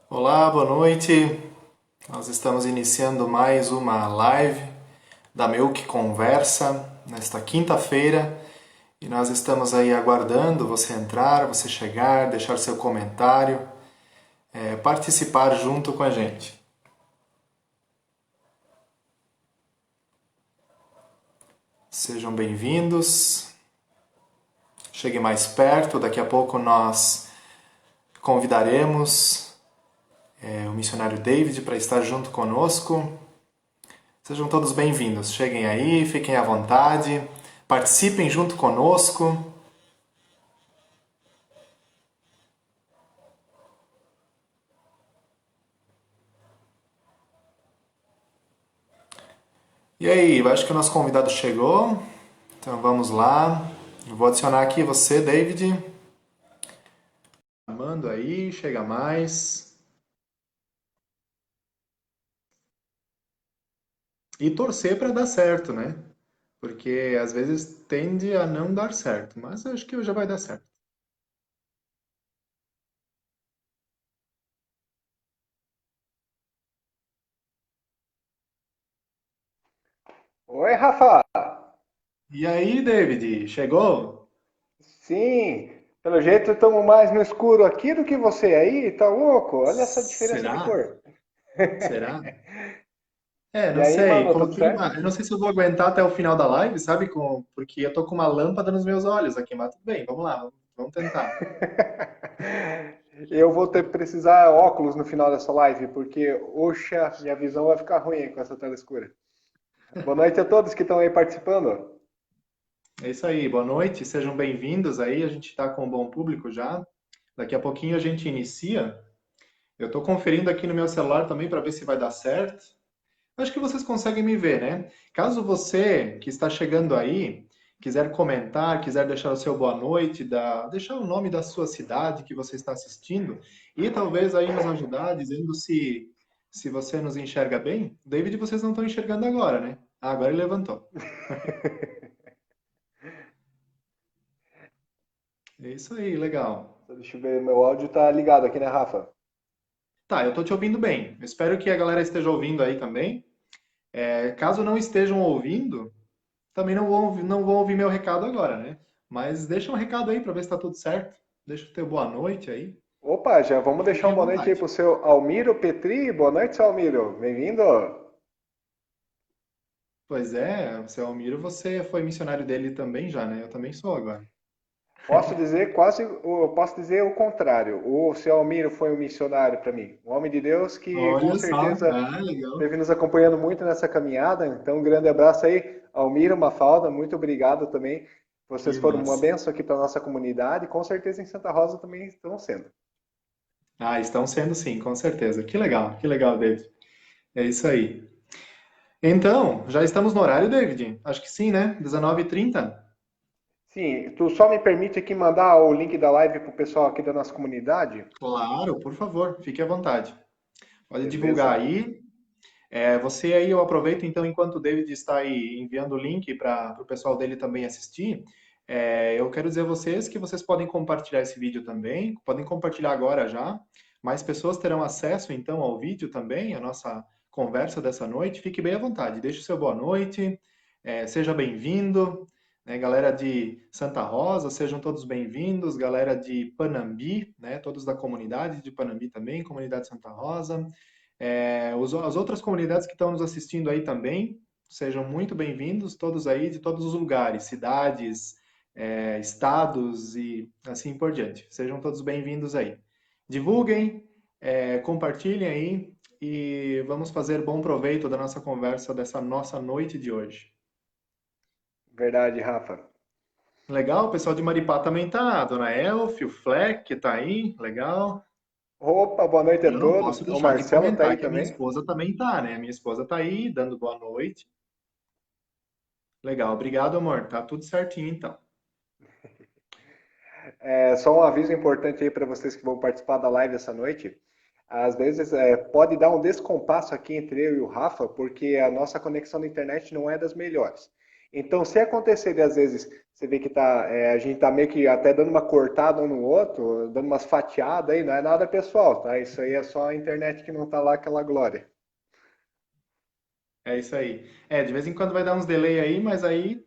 Olá, boa noite. Nós estamos iniciando mais uma live da Milk Conversa nesta quinta-feira e nós estamos aí aguardando você entrar, você chegar, deixar seu comentário, participar junto com a gente. Sejam bem-vindos. Chegue mais perto, daqui a pouco nós convidaremos o missionário David para estar junto conosco. Sejam todos bem-vindos. Cheguem aí, fiquem à vontade, participem junto conosco. E aí, eu acho que o nosso convidado chegou. Então vamos lá. Eu vou adicionar aqui você, David. Manda aí, chega mais. E torcer para dar certo, né? Porque às vezes tende a não dar certo, mas acho que já vai dar certo. Oi, Rafa. E aí, David, chegou? Sim, pelo jeito estamos mais no escuro aqui do que você aí, tá louco? Olha essa diferença de Será? cor. Será? É, E não aí, sei. mano, tudo Coloquei certo? uma. Eu não sei se eu vou aguentar até o final da live, sabe? Porque eu tô com uma lâmpada nos meus olhos aqui, mas tudo bem, vamos lá, vamos tentar. Eu vou ter que precisar óculos no final dessa live, porque, oxa, minha visão vai ficar ruim com essa tela escura. Boa noite a todos que estão aí participando. É isso aí, boa noite, sejam bem-vindos aí. A gente está com um bom público já. Daqui a pouquinho a gente inicia. Eu estou conferindo aqui no meu celular também para ver se vai dar certo. Acho que vocês conseguem me ver, né? Caso você que está chegando aí quiser comentar, quiser deixar o seu boa noite, deixar o nome da sua cidade que você está assistindo e talvez aí nos ajudar dizendo se você nos enxerga bem. David, vocês não estão enxergando agora, né? Ah, agora ele levantou. É isso aí, legal. Deixa eu ver, meu áudio tá ligado aqui, né, Rafa? Tá, eu tô te ouvindo bem. Eu espero que a galera esteja ouvindo aí também. Caso não estejam ouvindo, também não vão ouvir meu recado agora, né? Mas deixa um recado aí para ver se tá tudo certo. Deixa o teu boa noite aí Opa, já vamos e deixar fiquem um à boa noite aí vontade. pro seu Almiro Petri. Boa noite, seu Almiro. Bem-vindo. Pois é, seu Almiro, você foi missionário dele também já, né? Eu também sou agora. Posso dizer o contrário. O seu Almiro foi um missionário para mim, um homem de Deus que com Olha só, certeza ah, legal. esteve nos acompanhando muito nessa caminhada. Então, um grande abraço aí, Almiro, Mafalda, muito obrigado também. Vocês Que foram uma massa. benção aqui para nossa comunidade, e com certeza em Santa Rosa também estão sendo. Ah, estão sendo sim, com certeza. Que legal, David. É isso aí. Então, já estamos no horário, David? Acho que sim, né? 19h30. Sim, tu só me permite aqui mandar o link da live para o pessoal aqui da nossa comunidade? Claro, por favor, fique à vontade. Pode divulgar Beleza. aí. Você aí, eu aproveito então, enquanto o David está aí enviando o link para o pessoal dele também assistir, eu quero dizer a vocês que vocês podem compartilhar esse vídeo também, podem compartilhar agora já. Mais pessoas terão acesso então ao vídeo também, a nossa conversa dessa noite. Fique bem à vontade, deixe o seu boa noite, seja bem-vindo, né, galera de Santa Rosa, sejam todos bem-vindos, galera de Panambi, né, todos da comunidade de Panambi também, comunidade Santa Rosa. As outras comunidades que estão nos assistindo aí também, sejam muito bem-vindos, todos aí de todos os lugares, cidades, estados e assim por diante. Sejam todos bem-vindos aí. Divulguem, compartilhem aí e vamos fazer bom proveito da nossa conversa dessa nossa noite de hoje. Verdade, Rafa. Legal, o pessoal de Maripá também tá, a Dona Elfie, o Fleck tá aí, legal. Opa, boa noite a Eu não todos. posso O deixar de Marcelo tá aí comentar que a minha também. esposa também tá, né? A minha esposa tá aí, dando boa noite. Legal, obrigado, amor. Tá tudo certinho, então. Só um aviso importante aí para vocês que vão participar da live essa noite. Às vezes pode dar um descompasso aqui entre eu e o Rafa, porque a nossa conexão na internet não é das melhores. Então, se acontecer de, às vezes, você vê que a gente tá meio que até dando uma cortada um no outro, dando umas fatiadas aí, não é nada pessoal, tá? Isso aí é só a internet que não tá lá aquela glória. É isso aí. De vez em quando vai dar uns delay aí, mas aí,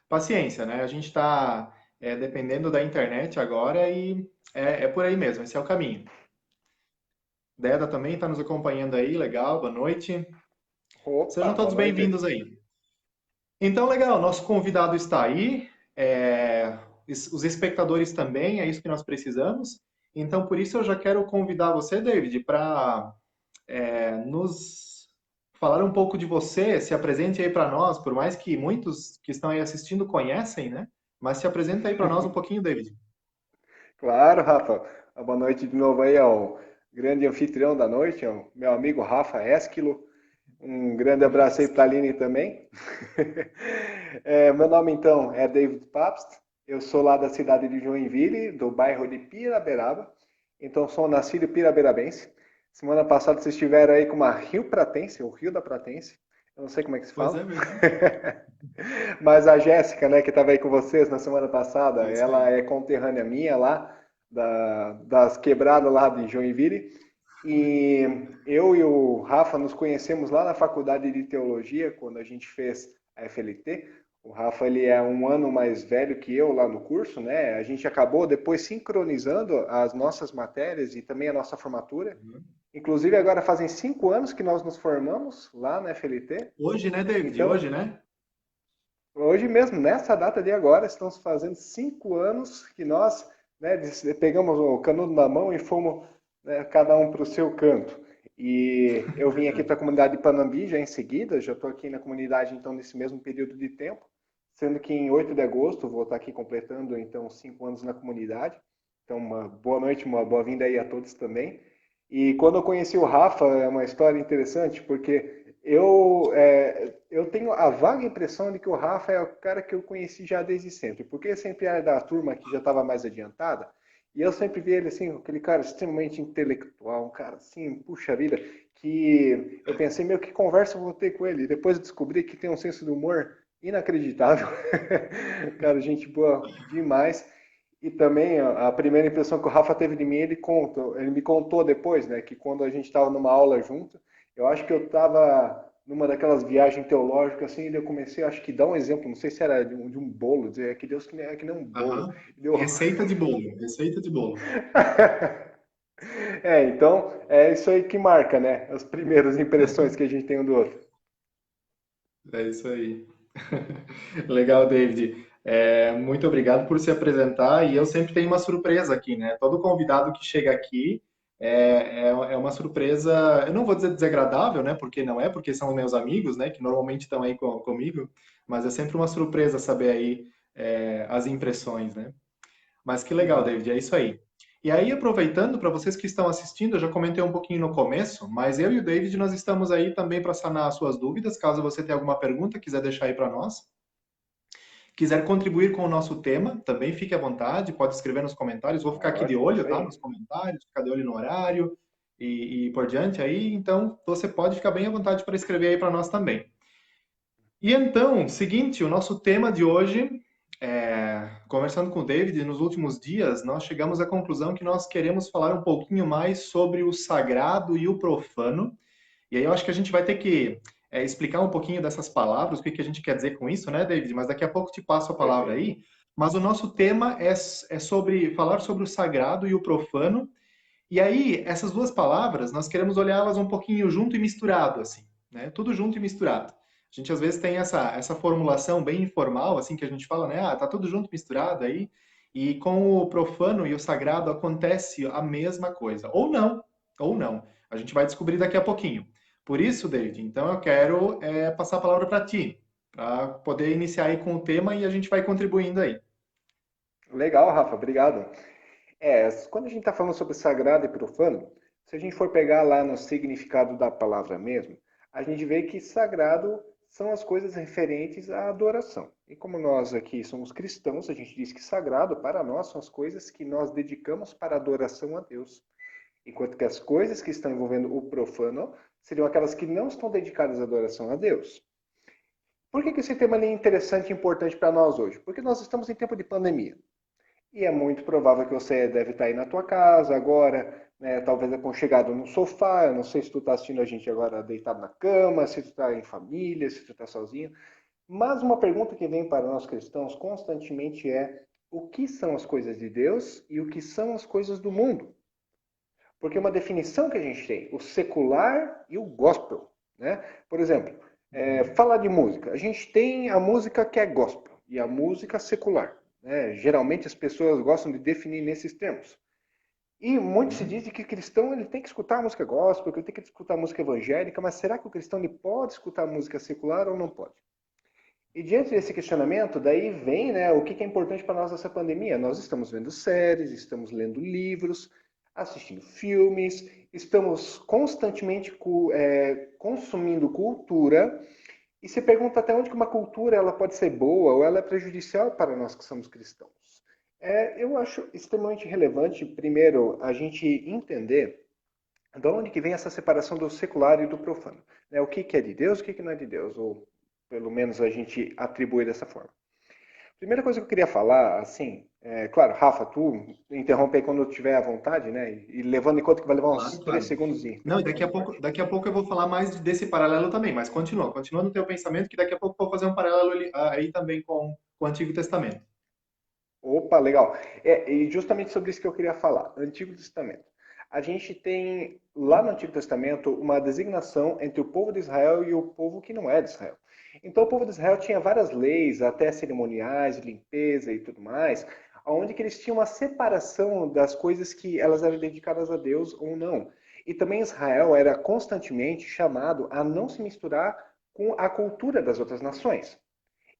paciência, né? A gente está dependendo da internet agora e é por aí mesmo, esse é o caminho. Deda também está nos acompanhando aí, legal, boa noite. Opa, Sejam boa todos noite. bem-vindos aí. Então, legal, nosso convidado está aí, os espectadores também, é isso que nós precisamos. Então, por isso eu já quero convidar você, David, para nos falar um pouco de você, se apresente aí para nós, por mais que muitos que estão aí assistindo conhecem, né? Mas se apresenta aí para nós um pouquinho, David. Claro, Rafa. Boa noite de novo aí ao grande anfitrião da noite, ao meu amigo Rafa Esquilo. Um grande abraço aí para a Aline também. Meu nome então é David Pabst. Eu sou lá da cidade de Joinville, do bairro de Piraberaba. Então sou nascido piraberabense. Semana passada vocês estiveram aí com uma Rio Pratense, o Rio da Pratense. Eu não sei como é que se Pois fala. é mesmo. Mas a Jéssica, né, que estava aí com vocês na semana passada, Isso ela aí. é conterrânea minha lá, das quebradas lá de Joinville. E eu e o Rafa nos conhecemos lá na faculdade de teologia, quando a gente fez a FLT. O Rafa, ele é um ano mais velho que eu lá no curso, né? A gente acabou depois sincronizando as nossas matérias e também a nossa formatura. Uhum. Inclusive, agora fazem 5 anos que nós nos formamos lá na FLT. Hoje, né, David? Então, Hoje, né? hoje mesmo, nessa data de agora, estamos fazendo 5 anos que nós, né, pegamos o canudo na mão e fomos, né, cada um para o seu canto. E eu vim aqui para a Verdade. comunidade de Panambi já em seguida, já estou aqui na comunidade então nesse mesmo período de tempo, sendo que em 8 de agosto vou estar aqui completando então 5 anos na comunidade. Então uma boa noite, uma boa-vinda aí a todos também. E quando eu conheci o Rafa, é uma história interessante, porque eu tenho a vaga impressão de que o Rafa é o cara que eu conheci já desde sempre, porque ele sempre era da turma que já estava mais adiantada, e eu sempre vi ele assim, aquele cara extremamente intelectual, um cara assim, puxa vida, que eu pensei, meu, que conversa eu vou ter com ele, e depois eu descobri que tem um senso de humor inacreditável, cara, gente boa demais. E também a primeira impressão que o Rafa teve de mim, ele me contou depois, né, que quando a gente estava numa aula junto, eu acho que eu estava numa daquelas viagens teológicas assim, e eu comecei, acho que dar um exemplo, não sei se era de um bolo, dizer é que Deus é que nem um bolo. Aham. E deu... Receita de bolo, receita de bolo. Então, é isso aí que marca, né? As primeiras impressões que a gente tem um do outro. É isso aí. Legal, David. Muito obrigado por se apresentar. E eu sempre tenho uma surpresa aqui, né? Todo convidado que chega aqui é uma surpresa, eu não vou dizer desagradável, né? Porque não é, porque são meus amigos, né? Que normalmente estão aí comigo, mas é sempre uma surpresa saber aí as impressões, né? Mas que legal, Uhum. David, é isso aí. E aí, aproveitando, para vocês que estão assistindo, eu já comentei um pouquinho no começo, mas eu e o David, nós estamos aí também para sanar as suas dúvidas, caso você tenha alguma pergunta, quiser deixar aí para nós. Quiser contribuir com o nosso tema, também fique à vontade, pode escrever nos comentários, vou ficar aqui de Ótimo, olho, isso tá? aí. Nos comentários, ficar de olho no horário e por diante aí, então você pode ficar bem à vontade para escrever aí para nós também. E então, seguinte, o nosso tema de hoje, conversando com o David nos últimos dias, nós chegamos à conclusão que nós queremos falar um pouquinho mais sobre o sagrado e o profano. E aí eu acho que a gente vai ter que explicar um pouquinho dessas palavras, o que que a gente quer dizer com isso, né, David? Mas daqui a pouco te passo a palavra Perfeito. aí. Mas o nosso tema é sobre falar sobre o sagrado e o profano. E aí, essas duas palavras, nós queremos olhá-las um pouquinho junto e misturado, assim, né? Tudo junto e misturado. A gente às vezes tem essa formulação bem informal, assim, que a gente fala, né? Ah, tá tudo junto, misturado aí. E com o profano e o sagrado acontece a mesma coisa. Ou não, ou não. A gente vai descobrir daqui a pouquinho. Por isso, David, então eu quero passar a palavra para ti, para poder iniciar aí com o tema e a gente vai contribuindo aí. Legal, Rafa, obrigado. Quando a gente está falando sobre sagrado e profano, se a gente for pegar lá no significado da palavra mesmo, a gente vê que sagrado são as coisas referentes à adoração. E como nós aqui somos cristãos, a gente diz que sagrado para nós são as coisas que nós dedicamos para adoração a Deus. Enquanto que as coisas que estão envolvendo o profano seriam aquelas que não estão dedicadas à adoração a Deus. Por que esse tema é interessante e importante para nós hoje? Porque nós estamos em tempo de pandemia. E é muito provável que você deve estar aí na tua casa agora, né, talvez aconchegado no sofá. Eu não sei se tu está assistindo a gente agora deitado na cama, se tu está em família, se tu está sozinho. Mas uma pergunta que vem para nós cristãos constantemente é: o que são as coisas de Deus e o que são as coisas do mundo? Porque uma definição que a gente tem, o secular e o gospel, né? Por exemplo, falar de música. A gente tem a música que é gospel e a música secular, né? Geralmente as pessoas gostam de definir nesses termos. E muito se diz que o cristão ele tem que escutar a música gospel, que ele tem que escutar a música evangélica, mas será que o cristão ele pode escutar a música secular ou não pode? E diante desse questionamento, daí vem, né, o que é importante para nós nessa pandemia. Nós estamos vendo séries, estamos lendo livros, assistindo filmes, estamos constantemente consumindo cultura. E se pergunta até onde que uma cultura ela pode ser boa ou ela é prejudicial para nós que somos cristãos. Eu acho extremamente relevante, primeiro, a gente entender de onde que vem essa separação do secular e do profano. Né? O que é de Deus, o que não é de Deus, ou pelo menos a gente atribui dessa forma. Primeira coisa que eu queria falar, assim, claro, Rafa, tu interrompe aí quando tiver à vontade, né? E levando em conta que vai levar uns Claro, 3 claro. segundos Não, e parte. daqui a pouco eu vou falar mais desse paralelo também, mas continua no teu pensamento, que daqui a pouco eu vou fazer um paralelo aí também com o Antigo Testamento. Opa, legal. E justamente sobre isso que eu queria falar. Antigo Testamento. A gente tem lá no Antigo Testamento uma designação entre o povo de Israel e o povo que não é de Israel. Então o povo de Israel tinha várias leis, até cerimoniais, de limpeza e tudo mais, onde que eles tinham uma separação das coisas que elas eram dedicadas a Deus ou não. E também Israel era constantemente chamado a não se misturar com a cultura das outras nações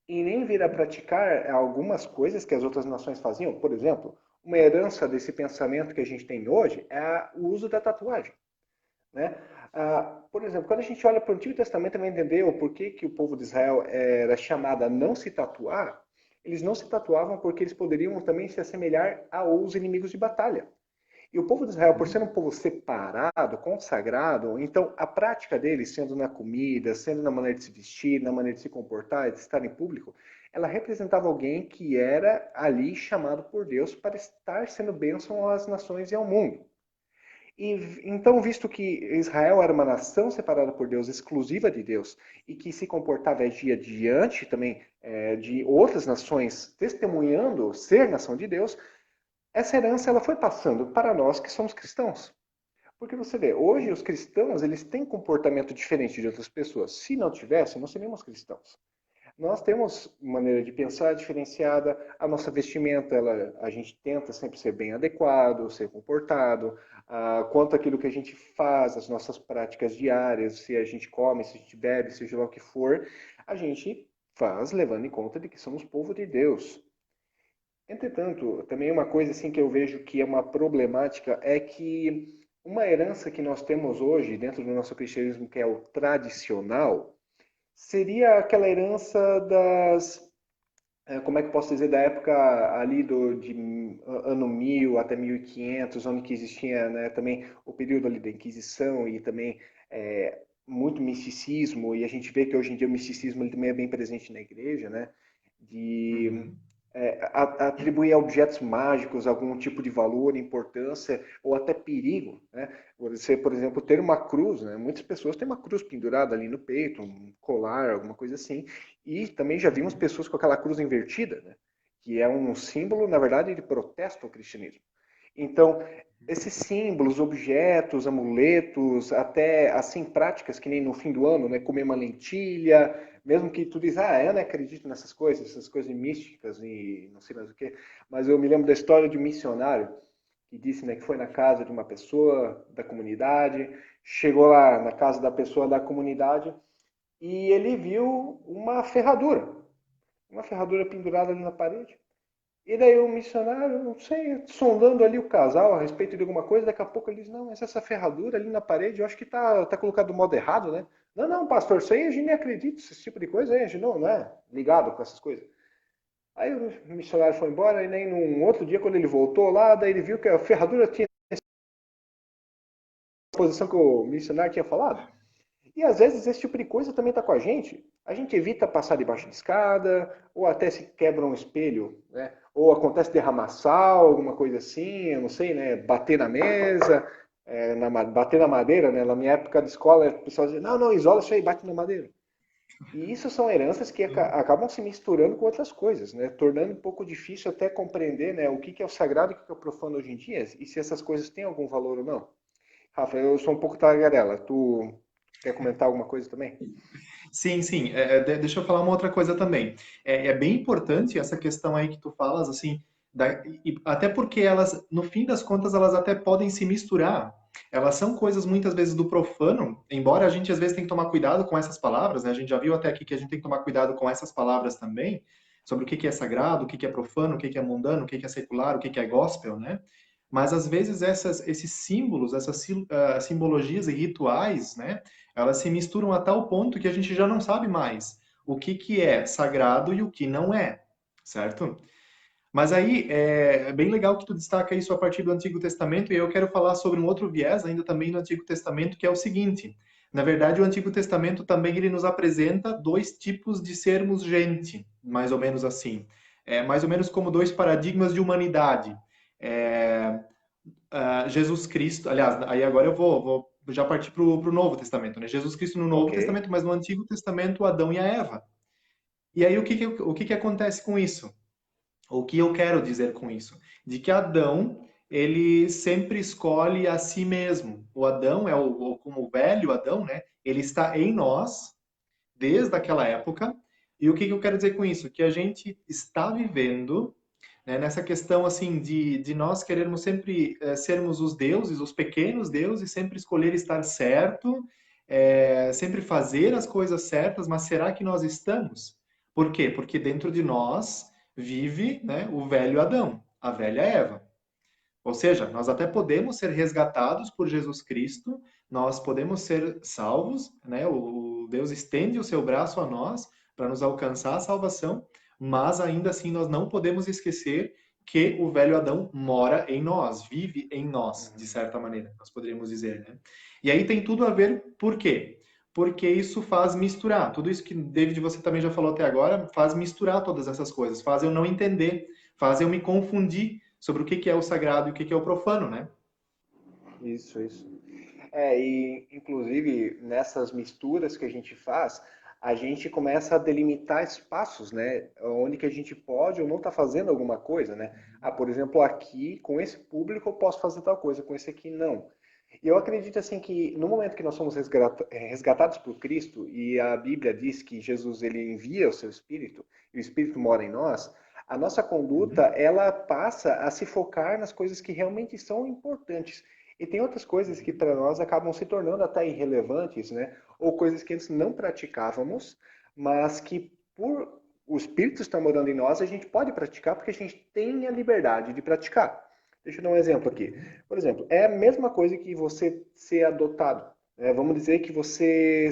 e nem vir a praticar algumas coisas que as outras nações faziam. Por exemplo, uma herança desse pensamento que a gente tem hoje é o uso da tatuagem. Né? Por exemplo, quando a gente olha para o Antigo Testamento e vai entender o porquê que o povo de Israel era chamado a não se tatuar, eles não se tatuavam porque eles poderiam também se assemelhar aos inimigos de batalha. E o povo de Israel, por ser um povo separado, consagrado, então a prática deles, sendo na comida, sendo na maneira de se vestir, na maneira de se comportar, de estar em público, ela representava alguém que era ali chamado por Deus para estar sendo bênção às nações e ao mundo. E então, visto que Israel era uma nação separada por Deus, exclusiva de Deus, e que se comportava e agia diante também de outras nações, testemunhando ser nação de Deus, essa herança ela foi passando para nós que somos cristãos. Porque você vê, hoje os cristãos eles têm comportamento diferente de outras pessoas. Se não tivessem, não seríamos cristãos. Nós temos maneira de pensar diferenciada, a nossa vestimenta, a gente tenta sempre ser bem adequado, ser comportado, quanto àquilo que a gente faz, as nossas práticas diárias, se a gente come, se a gente bebe, seja lá o que for, a gente faz levando em conta de que somos povo de Deus. Entretanto, também uma coisa assim que eu vejo que é uma problemática é que uma herança que nós temos hoje dentro do nosso cristianismo, que é o tradicional, seria aquela herança como é que posso dizer, da época ali de ano 1000 até 1500, onde que existia, né, também o período ali da Inquisição e também muito misticismo, e a gente vê que hoje em dia o misticismo ele também é bem presente na igreja, né, de Uhum. atribuir a objetos mágicos algum tipo de valor, importância ou até perigo, né? Você, por exemplo, ter uma cruz, né? Muitas pessoas têm uma cruz pendurada ali no peito, um colar, alguma coisa assim, e também já vimos pessoas com aquela cruz invertida, né? Que é um símbolo, na verdade, de protesto ao cristianismo. Então, esses símbolos, objetos, amuletos, até assim práticas que nem no fim do ano, né, comer uma lentilha, mesmo que tu diz, eu não acredito nessas coisas, essas coisas místicas e não sei mais o que, mas eu me lembro da história de um missionário que disse, né, que foi na casa de uma pessoa da comunidade, chegou lá na casa da pessoa da comunidade e ele viu uma ferradura pendurada ali na parede. E daí o missionário, não sei, sondando ali o casal a respeito de alguma coisa, daqui a pouco ele diz, não, mas essa ferradura ali na parede, eu acho que tá colocado do modo errado, né? Não, não, pastor, isso aí a gente nem acredita, esse tipo de coisa aí, a gente não é ligado com essas coisas. Aí o missionário foi embora, e nem num outro dia, quando ele voltou lá, daí ele viu que a ferradura tinha a posição que o missionário tinha falado. E às vezes esse tipo de coisa também está com a gente. A gente evita passar debaixo de escada, ou até se quebra um espelho, né? Ou acontece derramar sal, alguma coisa assim, eu não sei, né? Bater na mesa, bater na madeira, né? Na minha época de escola, o pessoal dizia, não, não, isola isso aí, bate na madeira. E isso são heranças que acabam se misturando com outras coisas, né? Tornando um pouco difícil até compreender, né, o que é o sagrado e o que é o profano hoje em dia, e se essas coisas têm algum valor ou não. Rafa, eu sou um pouco tagarela. Tu quer comentar alguma coisa também? Sim, sim. Deixa eu falar uma outra coisa também. É bem importante essa questão aí que tu falas, assim, até porque elas, no fim das contas, elas até podem se misturar. Elas são coisas muitas vezes do profano, embora a gente às vezes tenha que tomar cuidado com essas palavras, né? A gente já viu até aqui que a gente tem que tomar cuidado com essas palavras também, sobre o que que é sagrado, o que que é profano, o que que é mundano, o que que é secular, o que que é gospel, né? Mas às vezes esses símbolos, essas simbologias e rituais, né? Elas se misturam a tal ponto que a gente já não sabe mais o que que é sagrado e o que não é, certo? Mas aí é bem legal que tu destaca isso a partir do Antigo Testamento e eu quero falar sobre um outro viés ainda também no Antigo Testamento, que é o seguinte: na verdade, o Antigo Testamento também ele nos apresenta dois tipos de sermos gente, mais ou menos assim. Mais ou menos como dois paradigmas de humanidade. É, Jesus Cristo, aliás, aí agora eu vou já partir para o Novo Testamento, né? Jesus Cristo no Novo Ok. Testamento, mas no Antigo Testamento, Adão e a Eva. E aí o que que acontece com isso? O que eu quero dizer com isso? De que Adão, ele sempre escolhe a si mesmo. O Adão como o velho Adão, né? Ele está em nós desde aquela época. E o que que eu quero dizer com isso? Que a gente está vivendo, né, nessa questão assim de nós querermos sempre sermos os deuses, os pequenos deuses, sempre escolher estar certo, sempre fazer as coisas certas, mas será que nós estamos? Por quê? Porque dentro de nós vive, né, o velho Adão, a velha Eva. Ou seja, nós até podemos ser resgatados por Jesus Cristo, nós podemos ser salvos, né? O Deus estende o seu braço a nós para nos alcançar a salvação, mas ainda assim nós não podemos esquecer que o velho Adão mora em nós, vive em nós, de Uhum. certa maneira, nós poderíamos dizer, né? E aí tem tudo a ver, por quê? Porque isso faz misturar, tudo isso que, David, você também já falou até agora, faz misturar todas essas coisas, faz eu não entender, faz eu me confundir sobre o que que é o sagrado e o que que é o profano, né? Isso, isso. E inclusive nessas misturas que a gente faz, a gente começa a delimitar espaços, né? Onde que a gente pode ou não está fazendo alguma coisa, né? Ah, por exemplo, aqui, com esse público, eu posso fazer tal coisa, com esse aqui, não. E eu acredito assim que no momento que nós somos resgatados por Cristo e a Bíblia diz que Jesus ele envia o seu Espírito e o Espírito mora em nós, a nossa conduta Uhum. ela passa a se focar nas coisas que realmente são importantes. E tem outras coisas que para nós acabam se tornando até irrelevantes, né? Ou coisas que antes não praticávamos, mas que por o Espírito estar morando em nós, a gente pode praticar porque a gente tem a liberdade de praticar. Deixa eu dar um exemplo aqui. Por exemplo, é a mesma coisa que você ser adotado. Né? Vamos dizer que você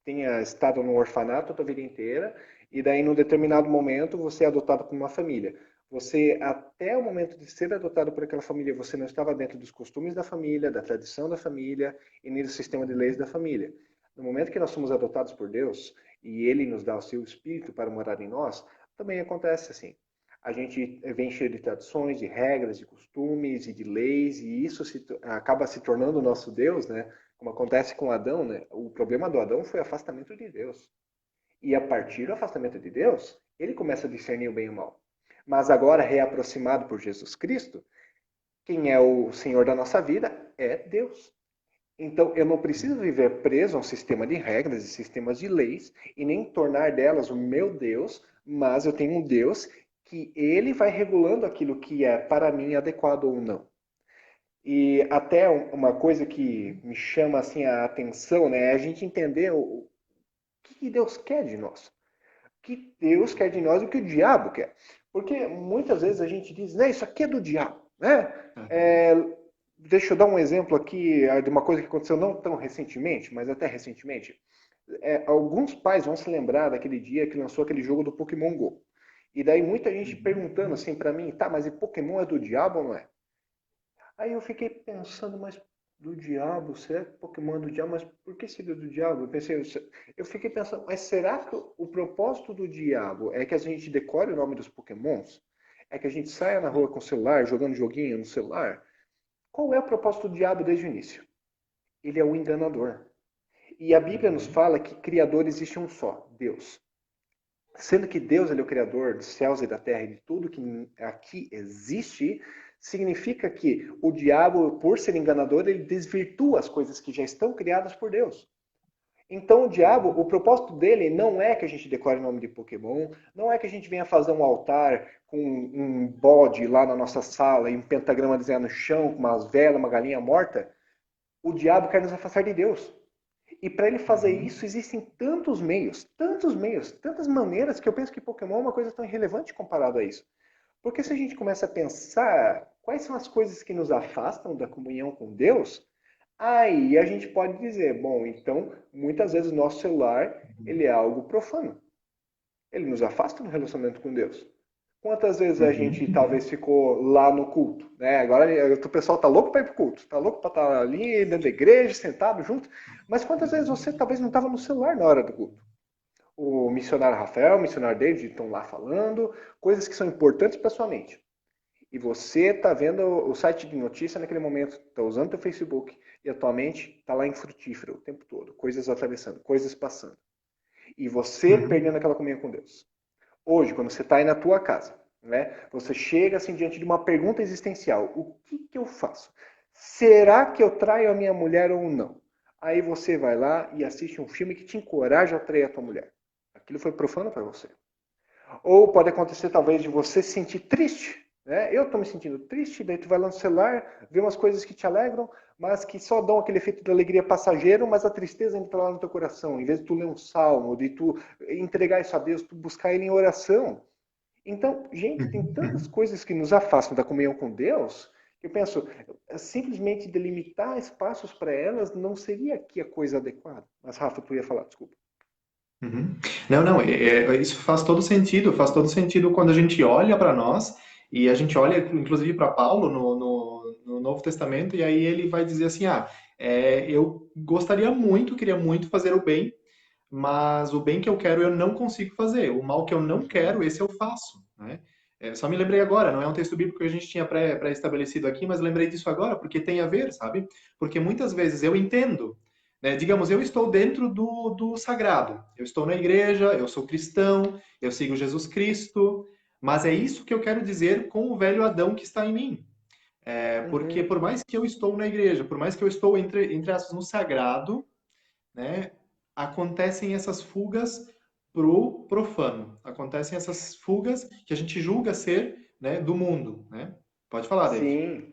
tenha estado no orfanato a sua vida inteira e daí, num determinado momento, você é adotado por uma família. Você, até o momento de ser adotado por aquela família, você não estava dentro dos costumes da família, da tradição da família e nem do sistema de leis da família. No momento que nós somos adotados por Deus e Ele nos dá o seu Espírito para morar em nós, também acontece assim. A gente vem cheio de tradições, de regras, de costumes e de leis, e isso acaba se tornando o nosso Deus, né? Como acontece com Adão, né? O problema do Adão foi o afastamento de Deus. E a partir do afastamento de Deus, ele começa a discernir o bem e o mal. Mas agora, reaproximado por Jesus Cristo, quem é o Senhor da nossa vida é Deus. Então, eu não preciso viver preso a um sistema de regras e sistemas de leis e nem tornar delas o meu Deus, mas eu tenho um Deus que ele vai regulando aquilo que é para mim adequado ou não. E até uma coisa que me chama assim a atenção, né, é a gente entender o que Deus quer de nós. O que Deus quer de nós e o que o diabo quer. Porque muitas vezes a gente diz, né, isso aqui é do diabo, né? Uhum. É, deixa eu dar um exemplo aqui de uma coisa que aconteceu não tão recentemente, mas até recentemente. Alguns pais vão se lembrar daquele dia que lançou aquele jogo do Pokémon Go. E daí muita gente Uhum. perguntando assim para mim, tá, mas e Pokémon é do diabo ou não é? Aí eu fiquei pensando, mas Do diabo? Será que Pokémon é do diabo? Mas por que seria do diabo? Eu fiquei pensando, mas será que o propósito do diabo é que a gente decore o nome dos Pokémons? É que a gente saia na rua com o celular, jogando joguinho no celular? Qual é o propósito do diabo desde o início? Ele é o enganador. E a Bíblia nos Uhum. fala que criador existe um só, Deus. Sendo que Deus ele é o criador dos céus e da terra e de tudo que aqui existe, significa que o diabo, por ser enganador, ele desvirtua as coisas que já estão criadas por Deus. Então o diabo, Uhum. o propósito dele não é que a gente decore o nome de Pokémon, não é que a gente venha fazer um altar com um bode lá na nossa sala e um pentagrama desenhado no chão, com umas velas, uma galinha morta. O diabo quer nos afastar de Deus. E para ele fazer Uhum. isso, existem tantos meios, tantas maneiras que eu penso que Pokémon é uma coisa tão irrelevante comparado a isso. Porque se a gente começa a pensar quais são as coisas que nos afastam da comunhão com Deus, aí a gente pode dizer, bom, então muitas vezes o nosso celular ele é algo profano. Ele nos afasta do relacionamento com Deus. Quantas vezes a Uhum. gente talvez ficou lá no culto, né? Agora o pessoal tá louco para ir pro culto, tá louco para estar ali dentro da igreja, sentado junto. Mas quantas vezes Uhum. você talvez não estava no celular na hora do culto? O missionário Rafael, o missionário David estão lá falando coisas que são importantes para sua mente. E você está vendo o site de notícia naquele momento, está usando o Facebook e a tua mente está lá em frutífero o tempo todo, coisas atravessando, coisas passando. E você Uhum. perdendo aquela comunhão com Deus. Hoje, quando você está aí na tua casa, né, você chega assim diante de uma pergunta existencial: o que eu faço? Será que eu traio a minha mulher ou não? Aí você vai lá e assiste um filme que te encoraja a trair a tua mulher. Aquilo foi profano para você. Ou pode acontecer talvez de você se sentir triste, né? Eu estou me sentindo triste, daí tu vai lá no celular, vê umas coisas que te alegram, mas que só dão aquele efeito de alegria passageiro, mas a tristeza ainda está lá no teu coração. Em vez de tu ler um salmo, de tu entregar isso a Deus, tu buscar ele em oração. Então, gente, tem tantas Uhum. coisas que nos afastam da comunhão com Deus, que eu penso, simplesmente delimitar espaços para elas não seria aqui a coisa adequada. Mas, Rafa, tu ia falar, desculpa. Uhum. Não, não, isso faz todo sentido quando a gente olha para nós e a gente olha, inclusive, para Paulo no Novo Testamento, e aí ele vai dizer assim: eu gostaria muito, queria muito fazer o bem, mas o bem que eu quero eu não consigo fazer, o mal que eu não Uhum, quero, esse eu faço, né? Só me lembrei agora, não é um texto bíblico que a gente tinha pré-estabelecido aqui, mas lembrei disso agora, porque tem a ver, sabe? Porque muitas vezes eu entendo, né? Digamos, eu estou dentro do sagrado, eu estou na igreja, eu sou cristão, eu sigo Jesus Cristo, mas é isso que eu quero dizer com o velho Adão que está em mim. Porque uhum. por mais que eu estou na igreja, por mais que eu estou entre aspas no sagrado, né, acontecem essas fugas pro profano. Acontecem essas fugas que a gente julga ser, né, do mundo, né? Pode falar, David. Sim.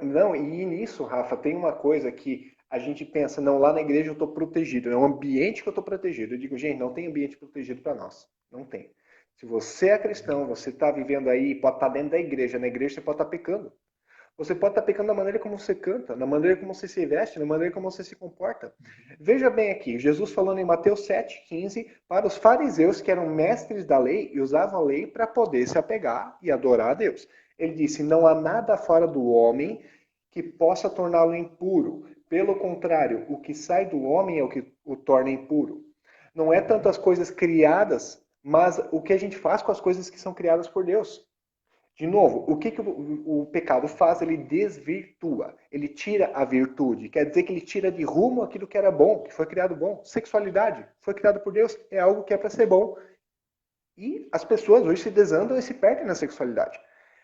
Não, e nisso, Rafa, tem uma coisa que a gente pensa, não, lá na igreja eu estou protegido, é um ambiente que eu estou protegido. Eu digo, gente, não tem ambiente protegido para nós. Não tem. Se você é cristão, você está vivendo aí, pode estar dentro da igreja, na igreja você pode estar pecando. Você pode estar pecando na maneira como você canta, na maneira como você se veste, na maneira como você se comporta. Veja bem aqui, Jesus falando em Mateus 7,15 para os fariseus que eram mestres da lei e usavam a lei para poder se apegar e adorar a Deus. Ele disse: não há nada fora do homem que possa torná-lo impuro. Pelo contrário, o que sai do homem é o que o torna impuro. Não é tanto Uhum. as coisas criadas, mas o que a gente faz com as coisas que são criadas por Deus. De novo, o que, que o pecado faz? Ele desvirtua, ele tira a virtude. Quer dizer que ele tira de rumo aquilo que era bom, que foi criado bom. Sexualidade foi criado por Deus, é algo que é para ser bom. E as pessoas hoje se desandam e se perdem na sexualidade.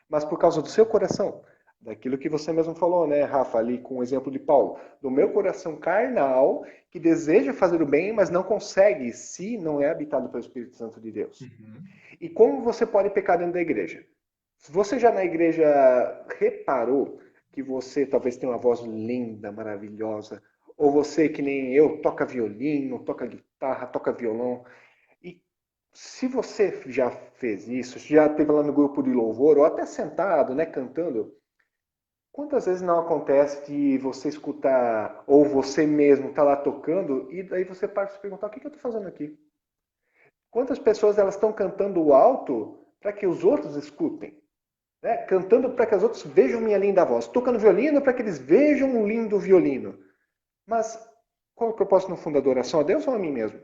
Mas por causa do seu coração, daquilo que você mesmo falou, né, Rafa, ali com o exemplo de Paulo, do meu coração carnal, que deseja fazer o bem, mas não consegue, se não é habitado pelo Espírito Santo de Deus. Uhum. E como você pode pecar dentro da igreja? Se você já na igreja reparou que você talvez tenha uma voz linda, maravilhosa, ou você que nem eu toca violino, toca guitarra, toca violão, e se você já fez isso, já esteve lá no grupo de louvor, ou até sentado, né, cantando, quantas vezes não acontece de você escutar, ou você mesmo tá lá tocando, e daí você para se perguntar, o que eu estou fazendo aqui? Quantas pessoas elas estão cantando alto para que os outros escutem? né? Cantando para que os outros vejam minha linda voz, tocando violino para que eles vejam um lindo violino. Mas qual é o propósito no fundo da adoração? A Deus ou a mim mesmo?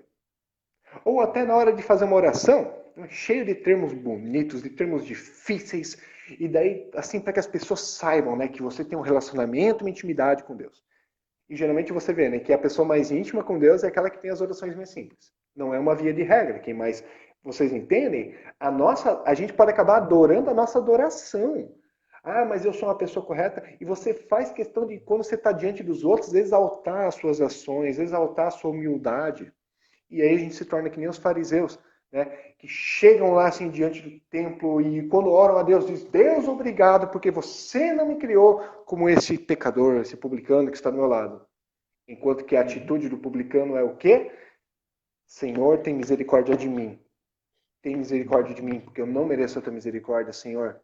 Ou até na hora de fazer uma oração, cheio de termos bonitos, de termos difíceis, e daí, assim, para que as pessoas saibam, né, que você tem um relacionamento, uma intimidade com Deus. E geralmente você vê, né, que a pessoa mais íntima com Deus é aquela que tem as orações mais simples. Não é uma via de regra, quem mais vocês entendem? A gente pode acabar adorando a nossa adoração. Ah, mas eu sou uma pessoa correta. E você faz questão de, quando você está diante dos outros, exaltar as suas ações, exaltar a sua humildade. E aí a gente se torna que nem os fariseus, né? Que chegam lá assim diante do templo e quando oram a Deus, diz: Deus, obrigado, porque você não me criou como esse pecador, esse publicano que está do meu lado. Enquanto que a atitude do publicano é o quê? Senhor, tem misericórdia de mim. Tem misericórdia de mim, porque eu não mereço a tua misericórdia, Senhor.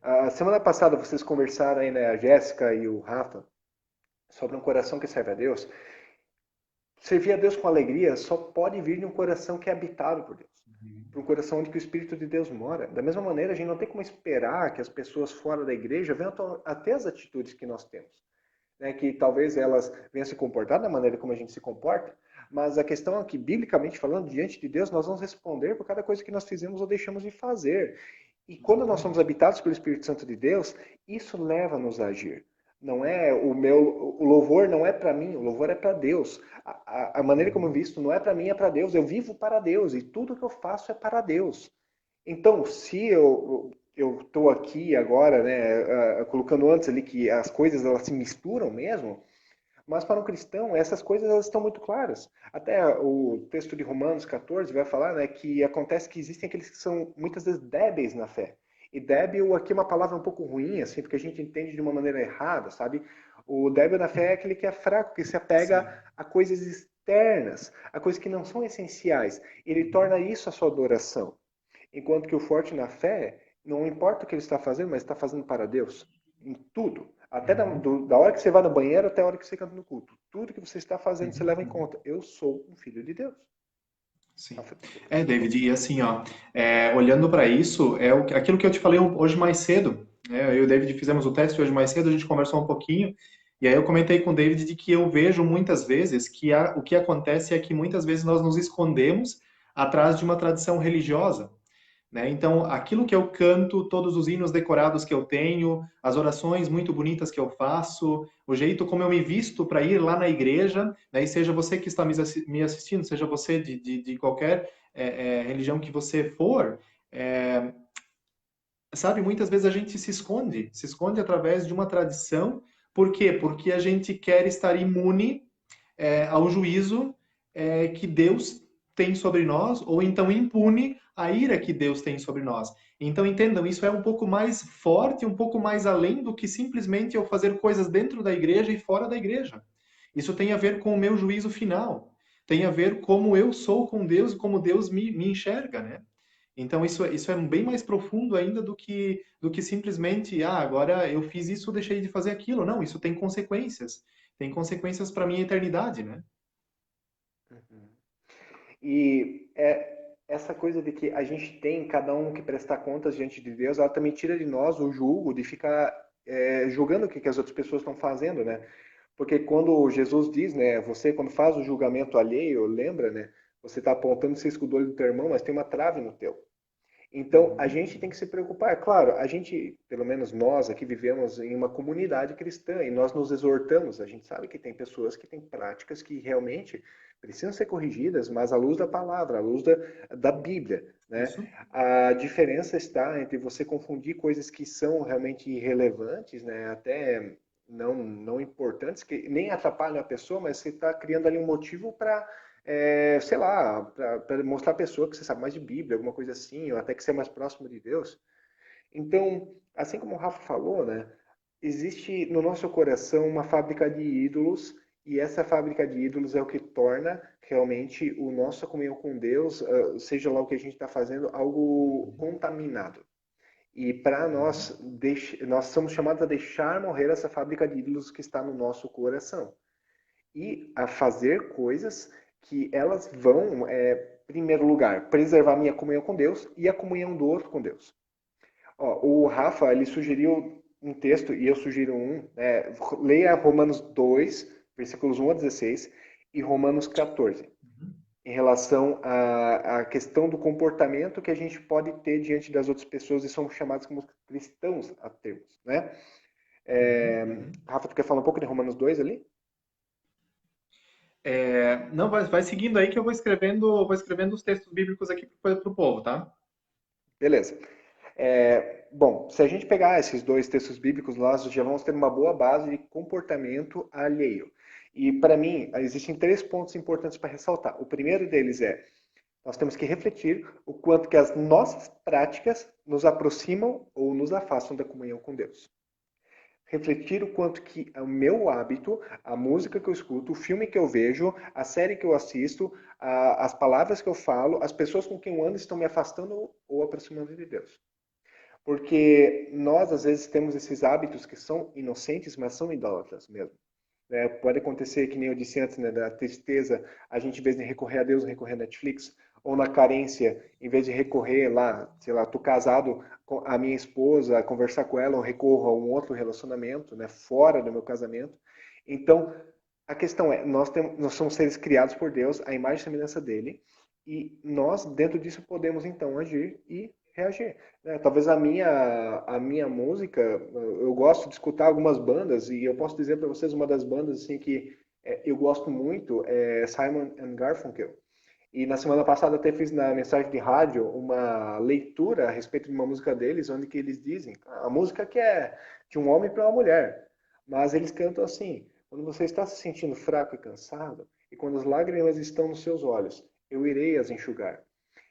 A semana passada vocês conversaram aí, né, a Jéssica e o Rafa, sobre um coração que serve a Deus. Servir a Deus com alegria só pode vir de um coração que é habitado por Deus. Para um coração onde que o Espírito de Deus mora. Da mesma maneira, a gente não tem como esperar que as pessoas fora da igreja venham até as atitudes que nós temos. Né? Que talvez elas venham se comportar da maneira como a gente se comporta, mas a questão é que, biblicamente falando, diante de Deus, nós vamos responder por cada coisa que nós fizemos ou deixamos de fazer. E quando nós somos habitados pelo Espírito Santo de Deus, isso leva-nos a agir. Não é o louvor não é para mim, o louvor é para Deus. A maneira como eu visto não é para mim, é para Deus. Eu vivo para Deus e tudo que eu faço é para Deus. Então, se eu estou aqui agora, né, colocando antes ali que as coisas elas se misturam mesmo, mas para um cristão, essas coisas elas estão muito claras. Até o texto de Romanos 14 vai falar, né, que acontece que existem aqueles que são muitas vezes débeis na fé. E débil aqui é uma palavra um pouco ruim, assim, porque a gente entende de uma maneira errada, sabe? O débil na fé é aquele que é fraco, que se apega Sim. a coisas externas, a coisas que não são essenciais. Ele torna isso a sua adoração. Enquanto que o forte na fé, não importa o que ele está fazendo, mas está fazendo para Deus. Em tudo. Até Uhum. da hora que você vai no banheiro até a hora que você canta no culto. Tudo que você está fazendo, você Uhum. leva em Uhum. conta. Eu sou um filho de Deus. Sim. David, e assim, ó, olhando para isso, aquilo que eu te falei hoje mais cedo, né? Eu e o David fizemos o teste hoje mais cedo, a gente conversou um pouquinho, e aí eu comentei com o David de que eu vejo muitas vezes que o que acontece é que muitas vezes nós nos escondemos atrás de uma tradição religiosa. Né? Então, aquilo que eu canto, todos os hinos decorados que eu tenho, as orações muito bonitas que eu faço, o jeito como eu me visto para ir lá na igreja, né? E seja você que está me assistindo, seja você de qualquer religião que você for, é, sabe, muitas vezes a gente se esconde através de uma tradição. Por quê? Porque a gente quer estar imune ao juízo que Deus tem sobre nós, ou então impune a ira que Deus tem sobre nós. Então entendam, isso é um pouco mais forte, um pouco mais além do que simplesmente eu fazer coisas dentro da igreja e fora da igreja. Isso tem a ver com o meu juízo final. Tem a ver como eu sou com Deus e como Deus me enxerga, né? Então isso é bem mais profundo ainda do que simplesmente, agora eu fiz isso, deixei de fazer aquilo. Não, isso tem consequências. Tem consequências para minha eternidade, né? Uhum. E essa coisa de que a gente tem cada um que prestar contas diante de Deus, ela também tira de nós o julgo de ficar julgando o que as outras pessoas estão fazendo, né? Porque quando Jesus diz, né, você quando faz o julgamento alheio, lembra, né? Você está apontando o cisco do olho do teu irmão, mas tem uma trave no teu. Então, a Uhum. gente tem que se preocupar. É claro, a gente, pelo menos nós aqui, vivemos em uma comunidade cristã e nós nos exortamos. A gente sabe que tem pessoas que têm práticas que realmente precisam ser corrigidas, mas à luz da palavra, à luz da Bíblia, né? Isso. A diferença está entre você confundir coisas que são realmente irrelevantes, né? Até não importantes, que nem atrapalham a pessoa, mas você está criando ali um motivo para sei lá, para mostrar à pessoa que você sabe mais de Bíblia, alguma coisa assim, ou até que você é mais próximo de Deus. Então, assim como o Rafa falou, né, existe no nosso coração uma fábrica de ídolos, e essa fábrica de ídolos é o que torna realmente o nossa comunhão com Deus, seja lá o que a gente está fazendo, algo contaminado. E para Uhum. nós somos chamados a deixar morrer essa fábrica de ídolos que está no nosso coração e a fazer coisas que elas vão, em primeiro lugar, preservar minha comunhão com Deus e a comunhão do outro com Deus. Ó, o Rafa, ele sugeriu um texto, e eu sugiro um, leia Romanos 2, versículos 1 a 16, e Romanos 14, Uhum. em relação à questão do comportamento que a gente pode ter diante das outras pessoas e somos chamados como cristãos a termos, né? Uhum. Uhum. Rafa, tu quer falar um pouco de Romanos 2 ali? Não, vai seguindo aí que eu vou escrevendo os textos bíblicos aqui para o povo, tá? Beleza. Bom, se a gente pegar esses dois textos bíblicos, nós já vamos ter uma boa base de comportamento alheio. E, para mim, existem três pontos importantes para ressaltar. O primeiro deles é, nós temos que refletir o quanto que as nossas práticas nos aproximam ou nos afastam da comunhão com Deus. Refletir o quanto que o meu hábito, a música que eu escuto, o filme que eu vejo, a série que eu assisto, as palavras que eu falo, as pessoas com quem eu ando estão me afastando ou aproximando de Deus. Porque nós, às vezes, temos esses hábitos que são inocentes, mas são idólatras mesmo. Pode acontecer, que nem eu disse antes, né, da tristeza, a gente, em vez de recorrer a Deus, recorrer a Netflix. Ou na carência, em vez de recorrer lá, sei lá, tô casado com a minha esposa, conversar com ela, eu recorro a um outro relacionamento, né, fora do meu casamento. Então, a questão é, nós somos seres criados por Deus, a imagem e semelhança dele, e nós, dentro disso, podemos, então, agir e reagir. Né? Talvez a minha música, eu gosto de escutar algumas bandas, e eu posso dizer para vocês uma das bandas assim, que eu gosto muito, é Simon and Garfunkel. E na semana passada até fiz na mensagem de rádio uma leitura a respeito de uma música deles, onde que eles dizem, a música que é de um homem para uma mulher, mas eles cantam assim, quando você está se sentindo fraco e cansado, e quando as lágrimas estão nos seus olhos, eu irei as enxugar.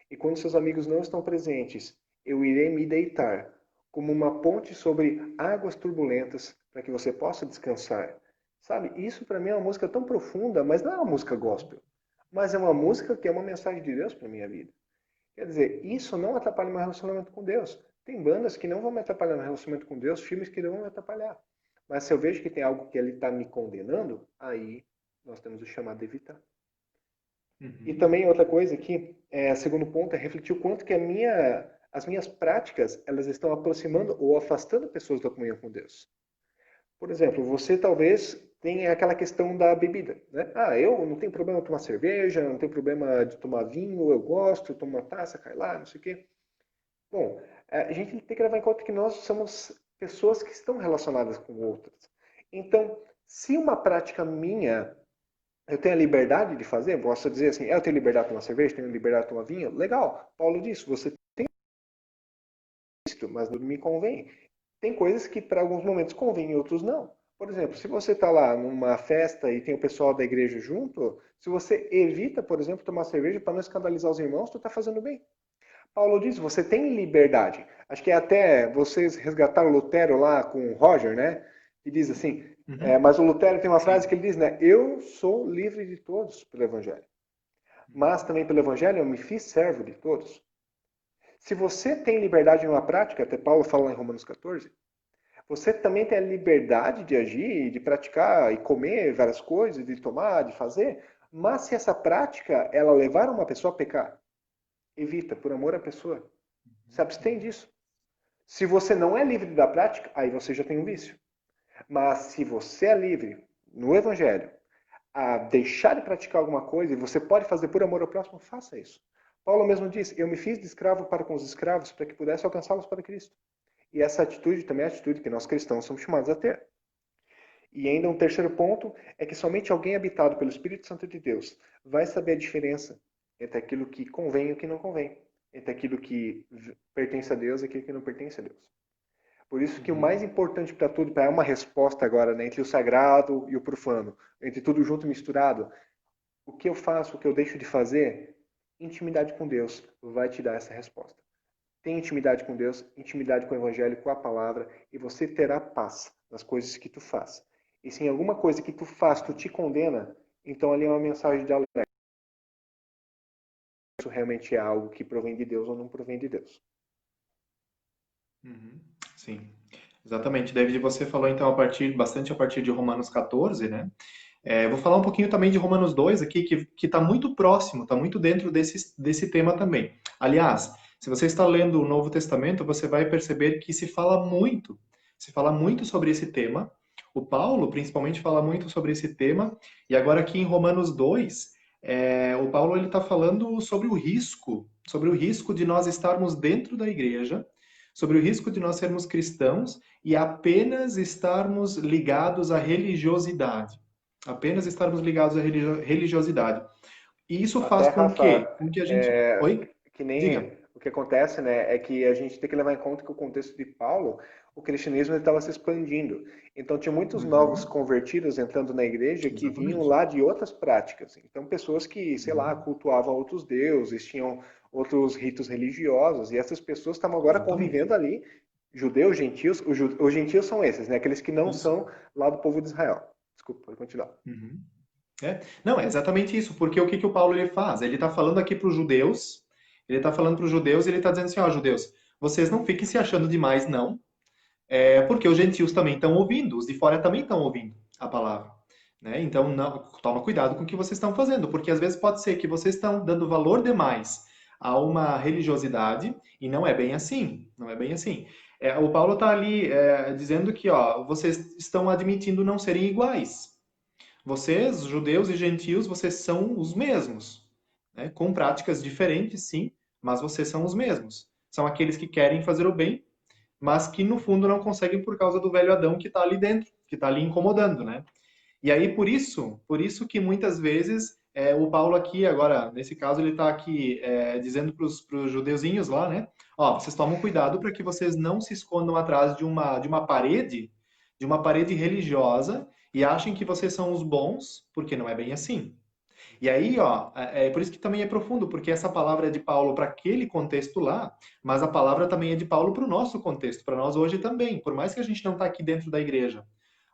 E quando seus amigos não estão presentes, eu irei me deitar, como uma ponte sobre águas turbulentas, para que você possa descansar. Sabe, isso para mim é uma música tão profunda, mas não é uma música gospel. Mas é uma música que é uma mensagem de Deus para minha vida. Quer dizer, isso não atrapalha meu relacionamento com Deus. Tem bandas que não vão me atrapalhar no relacionamento com Deus, filmes que não vão me atrapalhar. Mas se eu vejo que tem algo que ele está me condenando, aí nós temos o chamado de evitar. E Uhum. também outra coisa aqui, segundo ponto, é refletir o quanto que as minhas práticas elas estão aproximando ou afastando pessoas da comunhão com Deus. Por exemplo, você talvez tenha aquela questão da bebida, né? Ah, eu não tenho problema de tomar cerveja, não tenho problema de tomar vinho, eu gosto, eu tomo uma taça, cai lá, não sei o quê. Bom, a gente tem que levar em conta que nós somos pessoas que estão relacionadas com outras. Então, se uma prática minha eu tenho a liberdade de fazer, posso dizer assim, eu tenho liberdade de tomar cerveja, tenho liberdade de tomar vinho, legal. Paulo disse, você tem isso, mas não me convém. Tem coisas que para alguns momentos convêm e outros não. Por exemplo, se você está lá numa festa e tem o pessoal da igreja junto, se você evita, por exemplo, tomar cerveja para não escandalizar os irmãos, tu está fazendo bem. Paulo diz, você tem liberdade. Acho que até vocês resgataram Lutero lá com o Roger, né? E diz assim, Uhum. mas o Lutero tem uma frase Sim. que ele diz, né? Eu sou livre de todos pelo Evangelho. Mas também pelo Evangelho eu me fiz servo de todos. Se você tem liberdade em uma prática, até Paulo fala em Romanos 14, você também tem a liberdade de agir, de praticar e comer várias coisas, de tomar, de fazer, mas se essa prática ela levar uma pessoa a pecar, evita, por amor à pessoa. Se abstém disso. Se você não é livre da prática, aí você já tem um vício. Mas se você é livre no Evangelho, a deixar de praticar alguma coisa, e você pode fazer por amor ao próximo, faça isso. Paulo mesmo diz, eu me fiz de escravo para com os escravos, para que pudesse alcançá-los para Cristo. E essa atitude também é a atitude que nós cristãos somos chamados a ter. E ainda um terceiro ponto é que somente alguém habitado pelo Espírito Santo de Deus vai saber a diferença entre aquilo que convém e o que não convém, entre aquilo que pertence a Deus e aquilo que não pertence a Deus. Por isso que o Uhum. mais importante para tudo, para uma resposta agora, né, entre o sagrado e o profano, entre tudo junto e misturado, o que eu faço, o que eu deixo de fazer, intimidade com Deus vai te dar essa resposta. Tem intimidade com Deus, intimidade com o Evangelho, com a palavra, e você terá paz nas coisas que tu faz. E se em alguma coisa que tu faz, tu te condena, então ali é uma mensagem de alerta. Isso realmente é algo que provém de Deus ou não provém de Deus. Uhum. Sim. Exatamente. David, você falou então bastante a partir de Romanos 14, né? Eu vou falar um pouquinho também de Romanos 2 aqui, que está muito próximo, está muito dentro desse tema também. Aliás, Se você está lendo o Novo Testamento, você vai perceber que se fala muito sobre esse tema. O Paulo, principalmente, fala muito sobre esse tema. E agora aqui em Romanos 2, o Paulo ele está falando sobre o risco de nós estarmos dentro da igreja, sobre o risco de nós sermos cristãos e apenas estarmos ligados à religiosidade. Apenas estarmos ligados à religiosidade. E isso faz Até, com Rafa, que, a gente. Oi? que Diga. nem o que acontece, né, é que a gente tem que levar em conta que o contexto de Paulo, o cristianismo estava se expandindo. Então, tinha muitos novos Uhum, convertidos entrando na igreja que vinham exatamente. lá de outras práticas. Então, pessoas que, sei lá, Uhum, cultuavam outros deuses, tinham outros ritos religiosos, e essas pessoas estavam agora exatamente. convivendo ali, judeus, gentios, os gentios são esses, né, aqueles que não Isso. são lá do povo de Israel. Desculpa, pode continuar. Uhum. Não, é exatamente isso, porque o que que o Paulo ele faz? Ele está falando aqui para os judeus, ele está falando para os judeus e ele está dizendo assim, ó, judeus, vocês não fiquem se achando demais, não, porque os gentios também estão ouvindo, os de fora também estão ouvindo a palavra. Né? Então, não, toma cuidado com o que vocês estão fazendo, porque às vezes pode ser que vocês estão dando valor demais a uma religiosidade e não é bem assim, não é bem assim. O Paulo está ali dizendo que ó, vocês estão admitindo não serem iguais. Vocês, judeus e gentios, vocês são os mesmos, né? Com práticas diferentes, sim, mas vocês são os mesmos. São aqueles que querem fazer o bem, mas que no fundo não conseguem por causa do velho Adão que está ali dentro, que está ali incomodando, né? E aí por isso que muitas vezes o Paulo aqui agora, nesse caso ele está aqui dizendo para os judeuzinhos lá, né? Ó, vocês tomam cuidado para que vocês não se escondam atrás de uma parede religiosa e achem que vocês são os bons, porque não é bem assim. E aí, ó, por isso que também é profundo, porque essa palavra é de Paulo para aquele contexto lá, mas a palavra também é de Paulo para o nosso contexto, para nós hoje também. Por mais que a gente não está aqui dentro da igreja,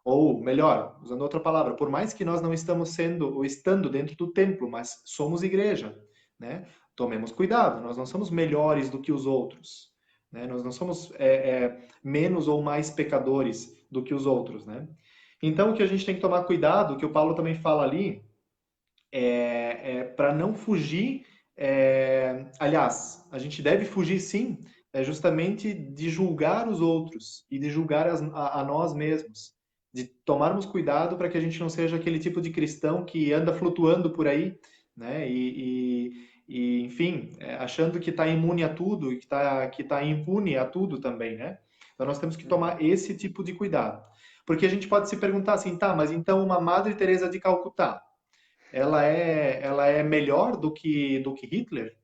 ou melhor, usando outra palavra, por mais que nós não estamos sendo ou estando dentro do templo, mas somos igreja, né? Tomemos cuidado, nós não somos melhores do que os outros, né? Nós não somos menos ou mais pecadores do que os outros, né? Então, o que a gente tem que tomar cuidado, que o Paulo também fala ali, para não fugir. Aliás, a gente deve fugir sim, justamente de julgar os outros e de julgar a nós mesmos. De tomarmos cuidado para que a gente não seja aquele tipo de cristão que anda flutuando por aí, né? Enfim, achando que está imune a tudo e que tá impune a tudo também, né? Então nós temos que Uhum. tomar esse tipo de cuidado. Porque a gente pode se perguntar assim, tá, mas então uma Madre Teresa de Calcutá, ela é melhor do que Hitler?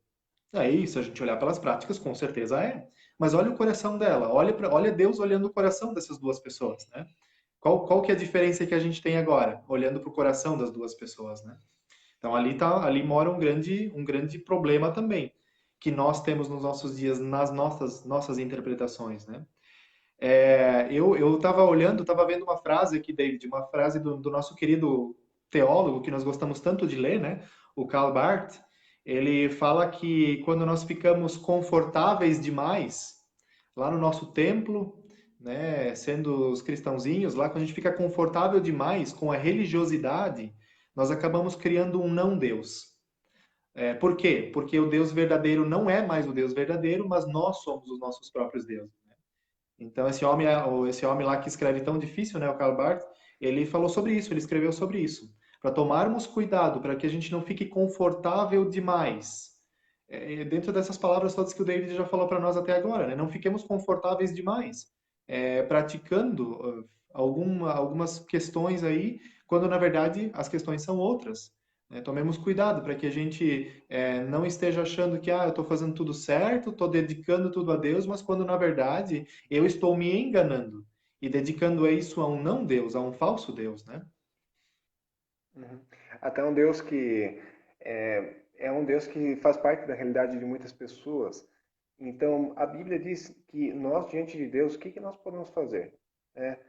É isso, a gente olhar pelas práticas, com certeza é. Mas olha o coração dela, olha Deus olhando o coração dessas duas pessoas, né? Qual que é a diferença que a gente tem agora, olhando para o coração das duas pessoas, né? Então ali mora um grande problema também, que nós temos nos nossos dias, nas nossas interpretações, né? Eu estava olhando, estava vendo uma frase aqui, David, uma frase do nosso querido teólogo que nós gostamos tanto de ler, né? O Karl Barth. Ele fala que quando nós ficamos confortáveis demais lá no nosso templo, né, sendo os cristãozinhos, lá quando a gente fica confortável demais com a religiosidade, nós acabamos criando um não Deus. Por quê? Porque o Deus verdadeiro não é mais o Deus verdadeiro, mas nós somos os nossos próprios deuses. Então, esse homem lá que escreve tão difícil, né, o Karl Barth, ele falou sobre isso, ele escreveu sobre isso. Para tomarmos cuidado, para que a gente não fique confortável demais. Dentro dessas palavras todas que o David já falou para nós até agora, né? Não fiquemos confortáveis demais, praticando algumas questões aí, quando na verdade as questões são outras. Né? Tomemos cuidado para que a gente não esteja achando que eu estou fazendo tudo certo, estou dedicando tudo a Deus, mas quando na verdade eu estou me enganando e dedicando isso a um não Deus, a um falso Deus, né? Uhum. Até um Deus que é um Deus que faz parte da realidade de muitas pessoas. Então, a Bíblia diz que nós, diante de Deus, o que nós podemos fazer? É,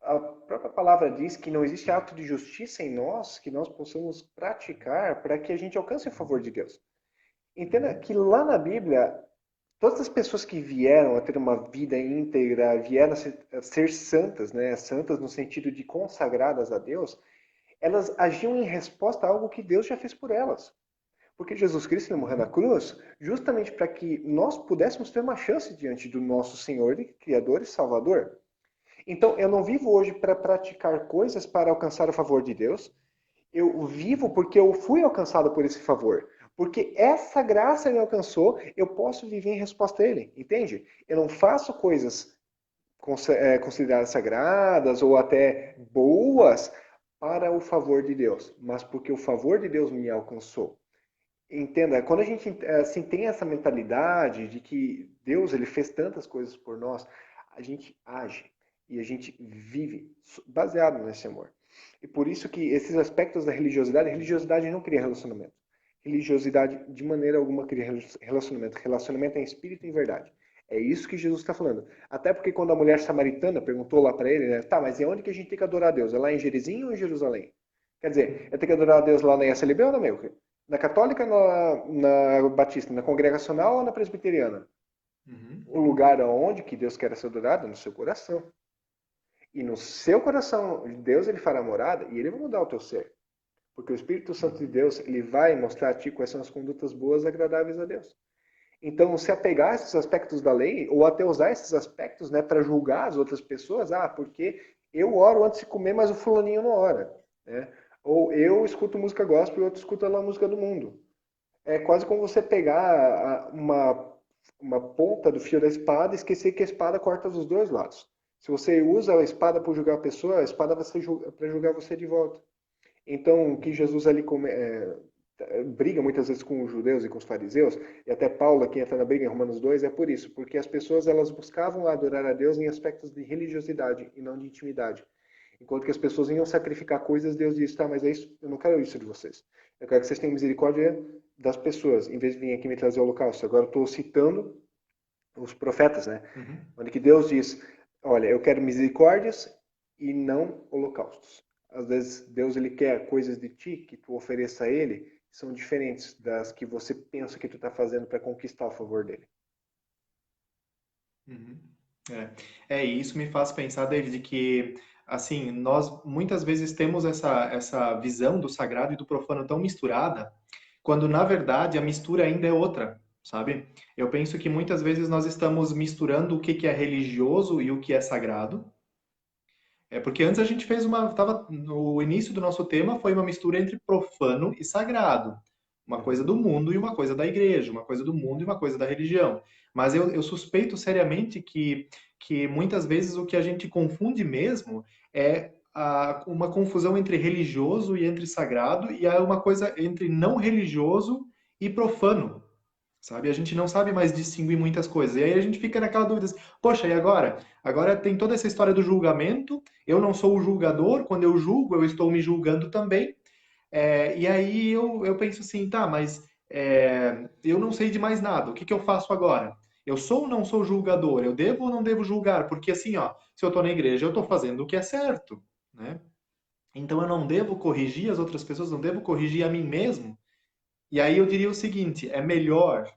a própria palavra diz que não existe ato de justiça em nós que nós possamos praticar para que a gente alcance o favor de Deus. Entenda Uhum. que lá na Bíblia, todas as pessoas que vieram a ter uma vida íntegra, vieram a ser santas, né? Santas no sentido de consagradas a Deus, elas agiam em resposta a algo que Deus já fez por elas. Porque Jesus Cristo ele morreu na cruz justamente para que nós pudéssemos ter uma chance diante do nosso Senhor, e Criador e Salvador. Então, eu não vivo hoje para praticar coisas para alcançar o favor de Deus. Eu vivo porque eu fui alcançado por esse favor. Porque essa graça me alcançou, eu posso viver em resposta a ele, entende? Eu não faço coisas consideradas sagradas ou até boas para o favor de Deus, mas porque o favor de Deus me alcançou. Entenda, quando a gente assim tem essa mentalidade de que Deus ele fez tantas coisas por nós, a gente age e a gente vive baseado nesse amor. E por isso que esses aspectos da religiosidade, a religiosidade não cria relacionamento. Religiosidade de maneira alguma cria relacionamento. Relacionamento é em espírito e em verdade. É isso que Jesus está falando. Até porque quando a mulher samaritana perguntou lá para ele, né, tá, mas e onde que a gente tem que adorar a Deus? É lá em Gerizim ou em Jerusalém? Quer dizer, eu tenho que adorar a Deus lá na ISLB ou na Melk? Na católica, na batista, na congregacional ou na presbiteriana? Uhum. O lugar aonde que Deus quer ser adorado é no seu coração. E no seu coração, Deus ele fará morada e ele vai mudar o teu ser. Porque o Espírito Santo de Deus ele vai mostrar a ti quais são as condutas boas e agradáveis a Deus. Então, se apegar a esses aspectos da lei, ou até usar esses aspectos, né, para julgar as outras pessoas, porque eu oro antes de comer, mas o fulaninho não ora. Né? Ou eu escuto música gospel e o outro escuta lá a música do mundo. É quase como você pegar uma ponta do fio da espada e esquecer que a espada corta dos dois lados. Se você usa a espada para julgar a pessoa, a espada vai ser para julgar você de volta. Então, que Jesus ali briga muitas vezes com os judeus e com os fariseus, e até Paulo aqui entra na briga em Romanos 2, é por isso, porque as pessoas elas buscavam adorar a Deus em aspectos de religiosidade e não de intimidade. Enquanto que as pessoas iam sacrificar coisas, Deus disse, tá, mas é isso, eu não quero isso de vocês. Eu quero que vocês tenham misericórdia das pessoas, em vez de vir aqui me trazer o holocausto. Agora eu estou citando os profetas, né? Uhum. Onde que Deus diz, olha, eu quero misericórdias e não holocaustos. Às vezes Deus ele quer coisas de ti que tu ofereça a ele que são diferentes das que você pensa que tu está fazendo para conquistar o favor dele. Uhum. E isso me faz pensar, David, que assim, nós muitas vezes temos essa visão do sagrado e do profano tão misturada, quando na verdade a mistura ainda é outra, sabe? Eu penso que muitas vezes nós estamos misturando o que que é religioso e o que é sagrado. Porque antes a gente fez no início do nosso tema foi uma mistura entre profano e sagrado. Uma coisa Uhum. do mundo e uma coisa da igreja, uma coisa do mundo e uma coisa da religião. Mas eu suspeito seriamente que muitas vezes o que a gente confunde mesmo é uma confusão entre religioso e entre sagrado, e é uma coisa entre não religioso e profano, sabe? A gente não sabe mais distinguir muitas coisas. E aí a gente fica naquela dúvida, assim, poxa, e agora? Agora tem toda essa história do julgamento, eu não sou o julgador, quando eu julgo, eu estou me julgando também. E aí eu penso assim, tá, mas eu não sei de mais nada, o que que eu faço agora? Eu sou ou não sou julgador? Eu devo ou não devo julgar? Porque assim, ó, se eu estou na igreja, eu estou fazendo o que é certo, né? Então eu não devo corrigir as outras pessoas, não devo corrigir a mim mesmo. E aí eu diria o seguinte, é melhor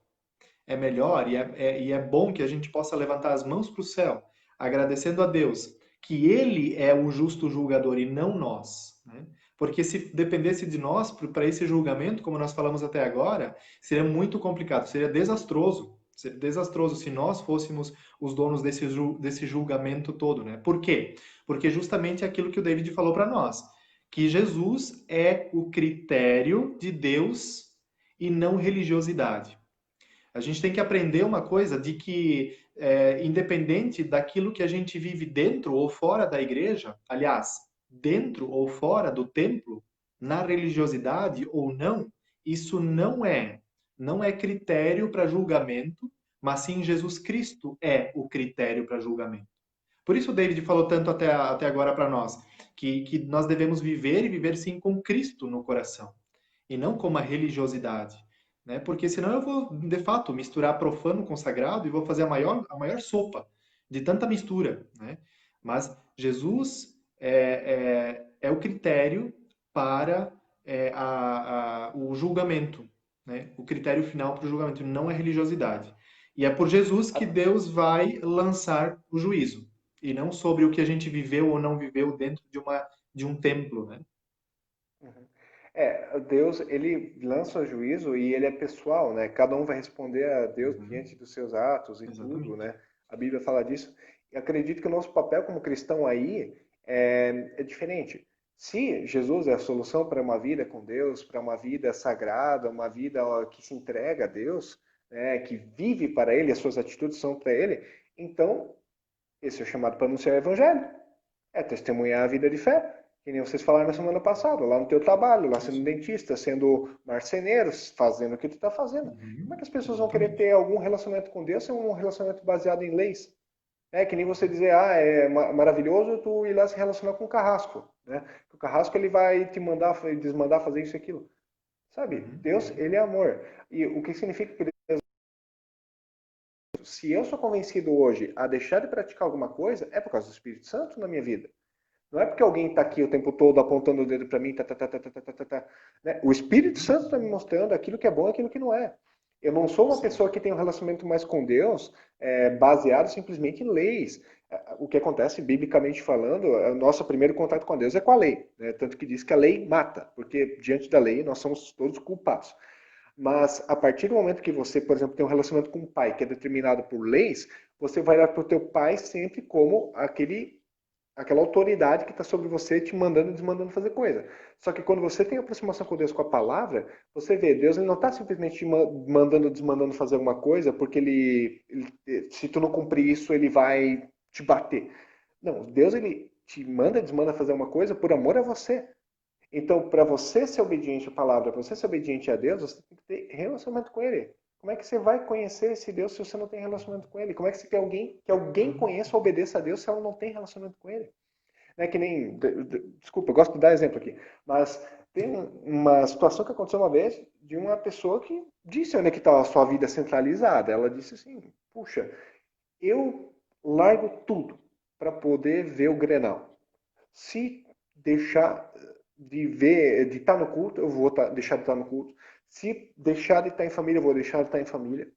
e é bom que a gente possa levantar as mãos para o céu, agradecendo a Deus que Ele é o justo julgador e não nós, né? Porque se dependesse de nós para esse julgamento, como nós falamos até agora, seria muito complicado, seria desastroso. Seria desastroso se nós fôssemos os donos desse julgamento todo, né? Por quê? Porque justamente é aquilo que o David falou para nós, que Jesus é o critério de Deus e não religiosidade. A gente tem que aprender uma coisa de que, independente daquilo que a gente vive dentro ou fora da igreja, aliás, dentro ou fora do templo, na religiosidade ou não, isso não é critério para julgamento, mas sim Jesus Cristo é o critério para julgamento. Por isso o David falou tanto até agora para nós, que nós devemos viver e viver sim com Cristo no coração, e não com uma religiosidade, né? Porque senão eu vou, de fato, misturar profano com sagrado e vou fazer a maior sopa de tanta mistura, né? Mas Jesus é o critério para o julgamento, né? O critério final para o julgamento não é religiosidade. E é por Jesus que Deus vai lançar o juízo, e não sobre o que a gente viveu ou não viveu dentro de um templo, né? Uhum. Deus, ele lança o juízo e ele é pessoal, né? Cada um vai responder a Deus Uhum. diante dos seus atos e tudo, Exatamente. né? A Bíblia fala disso. E acredito que o nosso papel como cristão aí é diferente. Se Jesus é a solução para uma vida com Deus, para uma vida sagrada, uma vida que se entrega a Deus, né, que vive para Ele, as suas atitudes são para Ele, então esse é o chamado para anunciar o Evangelho. É testemunhar a vida de fé. Que nem vocês falaram na semana passada, lá no teu trabalho, lá sendo Isso. dentista, sendo marceneiro, fazendo o que tu está fazendo. Como é Uhum. que as pessoas vão querer Exatamente. ter algum relacionamento com Deus se é um relacionamento baseado em leis? É que nem você dizer, é maravilhoso tu ir lá se relacionar com o carrasco, né? O carrasco ele vai te mandar, desmandar fazer isso e aquilo. Sabe? Uhum. Deus, Uhum. ele é amor. E o que significa que se eu sou convencido hoje a deixar de praticar alguma coisa, é por causa do Espírito Santo na minha vida. Não é porque alguém está aqui o tempo todo apontando o dedo para mim, né? O Espírito Uhum. Santo está me mostrando aquilo que é bom e aquilo que não é. Eu não sou uma Sim. pessoa que tem um relacionamento mais com Deus baseado simplesmente em leis. O que acontece, biblicamente falando, o nosso primeiro contato com Deus é com a lei. Né? Tanto que diz que a lei mata, porque diante da lei nós somos todos culpados. Mas a partir do momento que você, por exemplo, tem um relacionamento com um pai que é determinado por leis, você vai olhar para o teu pai sempre como aquela autoridade que está sobre você te mandando e desmandando fazer coisa. Só que quando você tem aproximação com Deus com a palavra, você vê, Deus ele não está simplesmente te mandando, desmandando fazer alguma coisa, porque se tu não cumprir isso, ele vai te bater. Não, Deus ele te manda, desmanda fazer uma coisa por amor a você. Então, para você ser obediente à palavra, para você ser obediente a Deus, você tem que ter relacionamento com Ele. Como é que você vai conhecer esse Deus se você não tem relacionamento com Ele? Como é que você quer que alguém Uhum. conheça ou obedeça a Deus se ela não tem relacionamento com Ele? Não é que nem, desculpa, eu gosto de dar exemplo aqui, mas tem uma situação que aconteceu uma vez de uma pessoa que disse onde é que está a sua vida centralizada. Ela disse assim, puxa, eu largo tudo para poder ver o Grenal. Se deixar de ver, de estar no culto, eu vou deixar de estar no culto. Se deixar de estar em família, eu vou deixar de estar em família.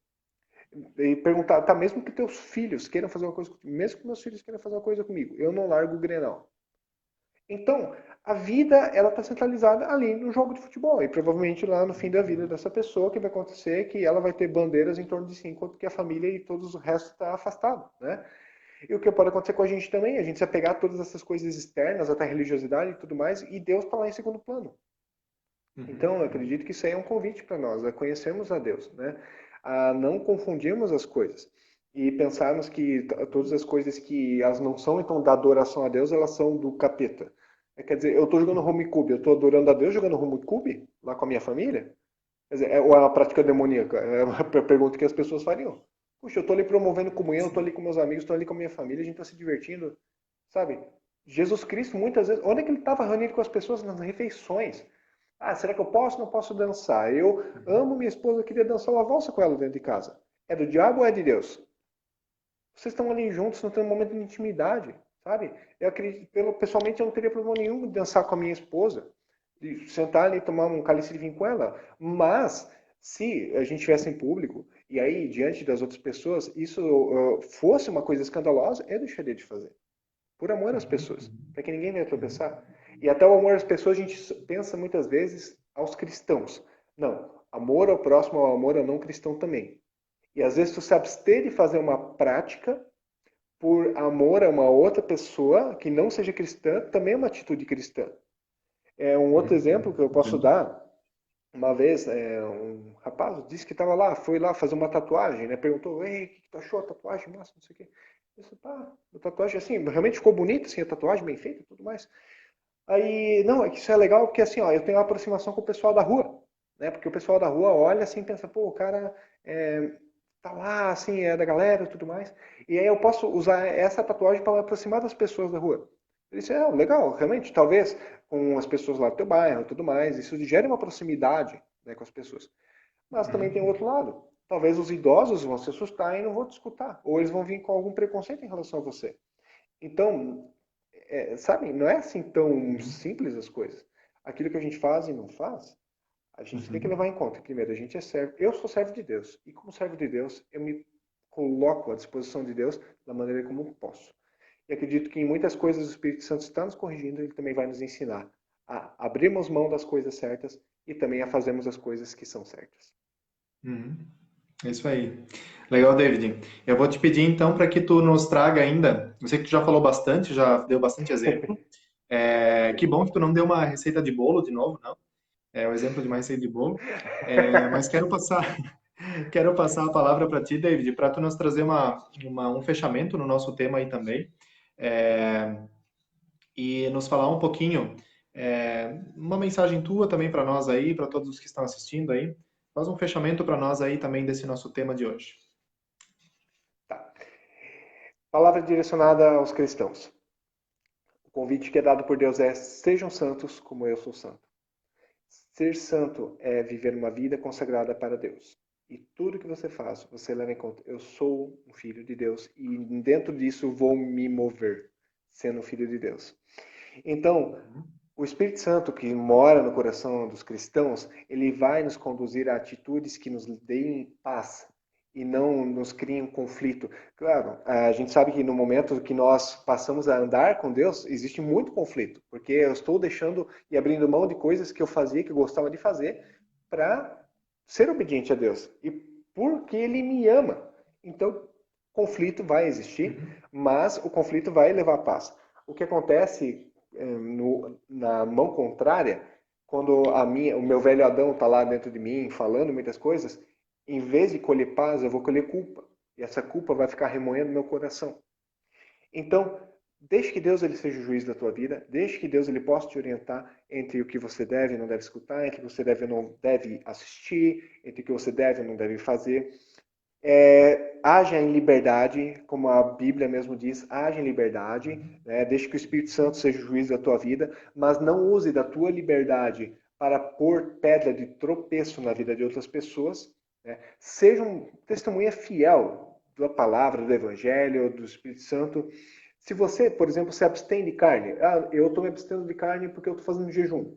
E perguntar, tá, mesmo que teus filhos queiram fazer uma coisa comigo, mesmo que meus filhos queiram fazer uma coisa comigo, eu não largo o Grenal. Então, a vida, ela está centralizada ali no jogo de futebol. E provavelmente lá no fim da vida dessa pessoa, o que vai acontecer é que ela vai ter bandeiras em torno de si, enquanto que a família e todos o resto está afastado, né? E o que pode acontecer com a gente também, a gente se apegar a todas essas coisas externas, até a religiosidade e tudo mais, e Deus está lá em segundo plano. Uhum. Então, eu Uhum. acredito que isso aí é um convite para nós, a conhecermos a Deus, né? A não confundirmos as coisas e pensarmos que todas as coisas que elas não são, então, da adoração a Deus, elas são do capeta. Quer dizer, eu estou jogando Uhum. home cube, eu estou adorando a Deus jogando home cube lá com a minha família? Quer dizer, ou é uma prática demoníaca? É uma pergunta que as pessoas fariam. Puxa, eu estou ali promovendo comunhão, eu estou Sim. ali com meus amigos, estou ali com a minha família, a gente está se divertindo, sabe? Jesus Cristo, muitas vezes, onde é que ele estava reunido com as pessoas? Nas refeições. Ah, será que eu posso? Não posso dançar. Eu Uhum. amo minha esposa, eu queria dançar uma valsa com ela dentro de casa. É do diabo ou é de Deus? Vocês estão ali juntos, não tem um momento de intimidade, sabe? Eu acredito, pessoalmente, eu não teria problema nenhum de dançar com a minha esposa, de sentar ali e tomar um cálice de vinho com ela. Mas, se a gente estivesse em público, e aí, diante das outras pessoas, isso fosse uma coisa escandalosa, eu deixaria de fazer. Por amor às Uhum. pessoas, Uhum. para que ninguém venha Uhum. tropeçar. E até o amor às pessoas, a gente pensa muitas vezes aos cristãos. Não, amor ao próximo é o amor ao não cristão também. E às vezes tu se abster de fazer uma prática por amor a uma outra pessoa que não seja cristã, também é uma atitude cristã. É um outro Uhum. exemplo Uhum. que eu posso Entendi. dar. Uma vez, um rapaz disse que estava lá, foi lá fazer uma tatuagem, né? Perguntou, ei, o que tu achou a tatuagem? Massa, não sei o quê. Eu disse, pá, a tatuagem assim, realmente ficou bonita, assim, a tatuagem bem feita e tudo mais. Aí, não, é que isso é legal porque assim, ó, eu tenho uma aproximação com o pessoal da rua, né? Porque o pessoal da rua olha assim e pensa, pô, o cara tá lá, assim, é da galera e tudo mais. E aí eu posso usar essa tatuagem para me aproximar das pessoas da rua. Ele disse, legal, realmente, talvez com as pessoas lá do teu bairro e tudo mais, isso gere uma proximidade, né, com as pessoas. Mas também tem o Uhum. outro lado. Talvez os idosos vão se assustar e não vão te escutar. Ou eles vão vir com algum preconceito em relação a você. Então, sabe, não é assim tão Uhum. simples as coisas. Aquilo que a gente faz e não faz, a gente tem que Uhum. levar em conta. Primeiro, a gente é servo. Eu sou servo de Deus. E como servo de Deus, eu me coloco à disposição de Deus da maneira como posso. E acredito que em muitas coisas o Espírito Santo está nos corrigindo, ele também vai nos ensinar a abrirmos mão das coisas certas e também a fazermos as coisas que são certas. Uhum. É isso aí. Legal, David. Eu vou te pedir então para que tu nos traga ainda. Eu sei que tu já falou bastante, já deu bastante exemplo. Que bom que tu não deu uma receita de bolo de novo, não. É o exemplo de uma receita de bolo. Mas quero passar a palavra para ti, David, para tu nos trazer um fechamento no nosso tema aí também. É, e nos falar um pouquinho, uma mensagem tua também para nós aí, para todos os que estão assistindo aí. Faz um fechamento para nós aí também desse nosso tema de hoje. Tá. Palavra direcionada aos cristãos. O convite que é dado por Deus é: sejam santos como eu sou santo. Ser santo é viver uma vida consagrada para Deus. E tudo que você faz, você leva em conta: eu sou um filho de Deus e dentro disso vou me mover, sendo um filho de Deus. Então, o Espírito Santo que mora no coração dos cristãos, ele vai nos conduzir a atitudes que nos deem paz e não nos criem um conflito. Claro, a gente sabe que no momento que nós passamos a andar com Deus, existe muito conflito, porque eu estou deixando e abrindo mão de coisas que eu fazia, que eu gostava de fazer, para ser obediente a Deus. E porque Ele me ama. Então, conflito vai existir, Uhum. mas o conflito vai levar a paz. O que acontece na mão contrária, quando o meu velho Adão está lá dentro de mim falando muitas coisas, em vez de colher paz, eu vou colher culpa. E essa culpa vai ficar remoendo meu coração. Então, deixe que Deus ele seja o juiz da tua vida, deixe que Deus ele possa te orientar entre o que você deve e não deve escutar, entre o que você deve e não deve assistir, entre o que você deve e não deve fazer. Haja em liberdade, como a Bíblia mesmo diz, haja em liberdade, né? Deixe que o Espírito Santo seja o juiz da tua vida, mas não use da tua liberdade para pôr pedra de tropeço na vida de outras pessoas, né? Seja um testemunha fiel da palavra, do Evangelho, do Espírito Santo. Se você, por exemplo, se abstém de carne, eu estou me abstendo de carne porque eu estou fazendo jejum.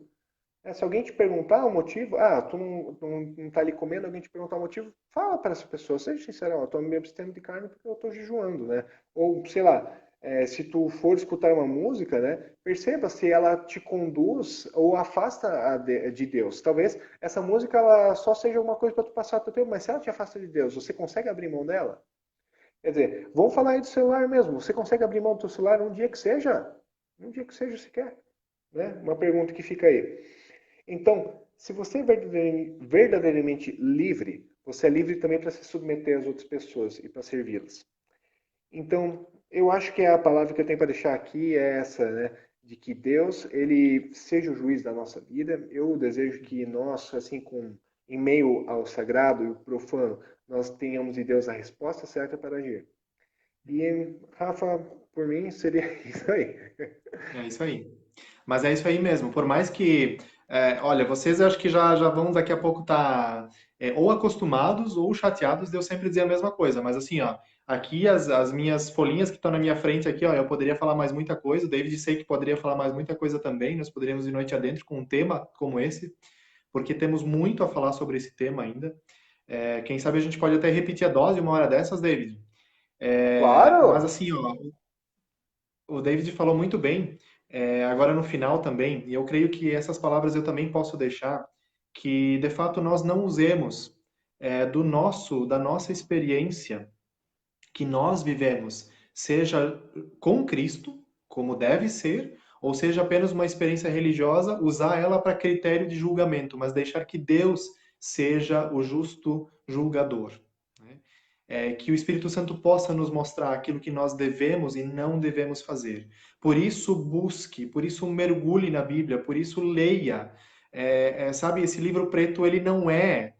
Se alguém te perguntar o motivo, tu não tá ali comendo, alguém te perguntar o motivo, fala para essa pessoa, seja sincero: eu estou me abstendo de carne porque eu estou jejuando, né? Ou, sei lá, se tu for escutar uma música, né, perceba se ela te conduz ou afasta de Deus. Talvez essa música ela só seja uma coisa para tu passar o teu tempo, mas se ela te afasta de Deus, você consegue abrir mão dela? Quer dizer, vamos falar aí do celular mesmo. Você consegue abrir mão do teu celular um dia que seja? Um dia que seja sequer, né? Uma pergunta que fica aí. Então, se você é verdadeiramente livre, você é livre também para se submeter às outras pessoas e para servi-las. Então, eu acho que a palavra que eu tenho para deixar aqui é essa, né? De que Deus, ele seja o juiz da nossa vida. Eu desejo que nós, assim, em meio ao sagrado e o profano, nós tenhamos de Deus a resposta certa para agir. E, Rafa, por mim, seria isso aí. É isso aí. Mas é isso aí mesmo. Por mais que, olha, vocês acho que já vão daqui a pouco estar ou acostumados ou chateados de eu sempre dizer a mesma coisa. Mas assim, ó, aqui as minhas folhinhas que estão na minha frente aqui, ó, eu poderia falar mais muita coisa. O David sei que poderia falar mais muita coisa também. Nós poderíamos ir noite adentro com um tema como esse, porque temos muito a falar sobre esse tema ainda. Quem sabe a gente pode até repetir a dose uma hora dessas, David. Mas Claro! assim, ó, o David falou muito bem, agora no final também, e eu creio que essas palavras eu também posso deixar, que de fato nós não usemos da nossa experiência que nós vivemos, seja com Cristo, como deve ser, ou seja apenas uma experiência religiosa, usar ela para critério de julgamento, mas deixar que Deus seja o justo julgador. Né? Que o Espírito Santo possa nos mostrar aquilo que nós devemos e não devemos fazer. Por isso, busque, por isso, mergulhe na Bíblia, por isso, leia. Sabe, esse livro preto, ele não é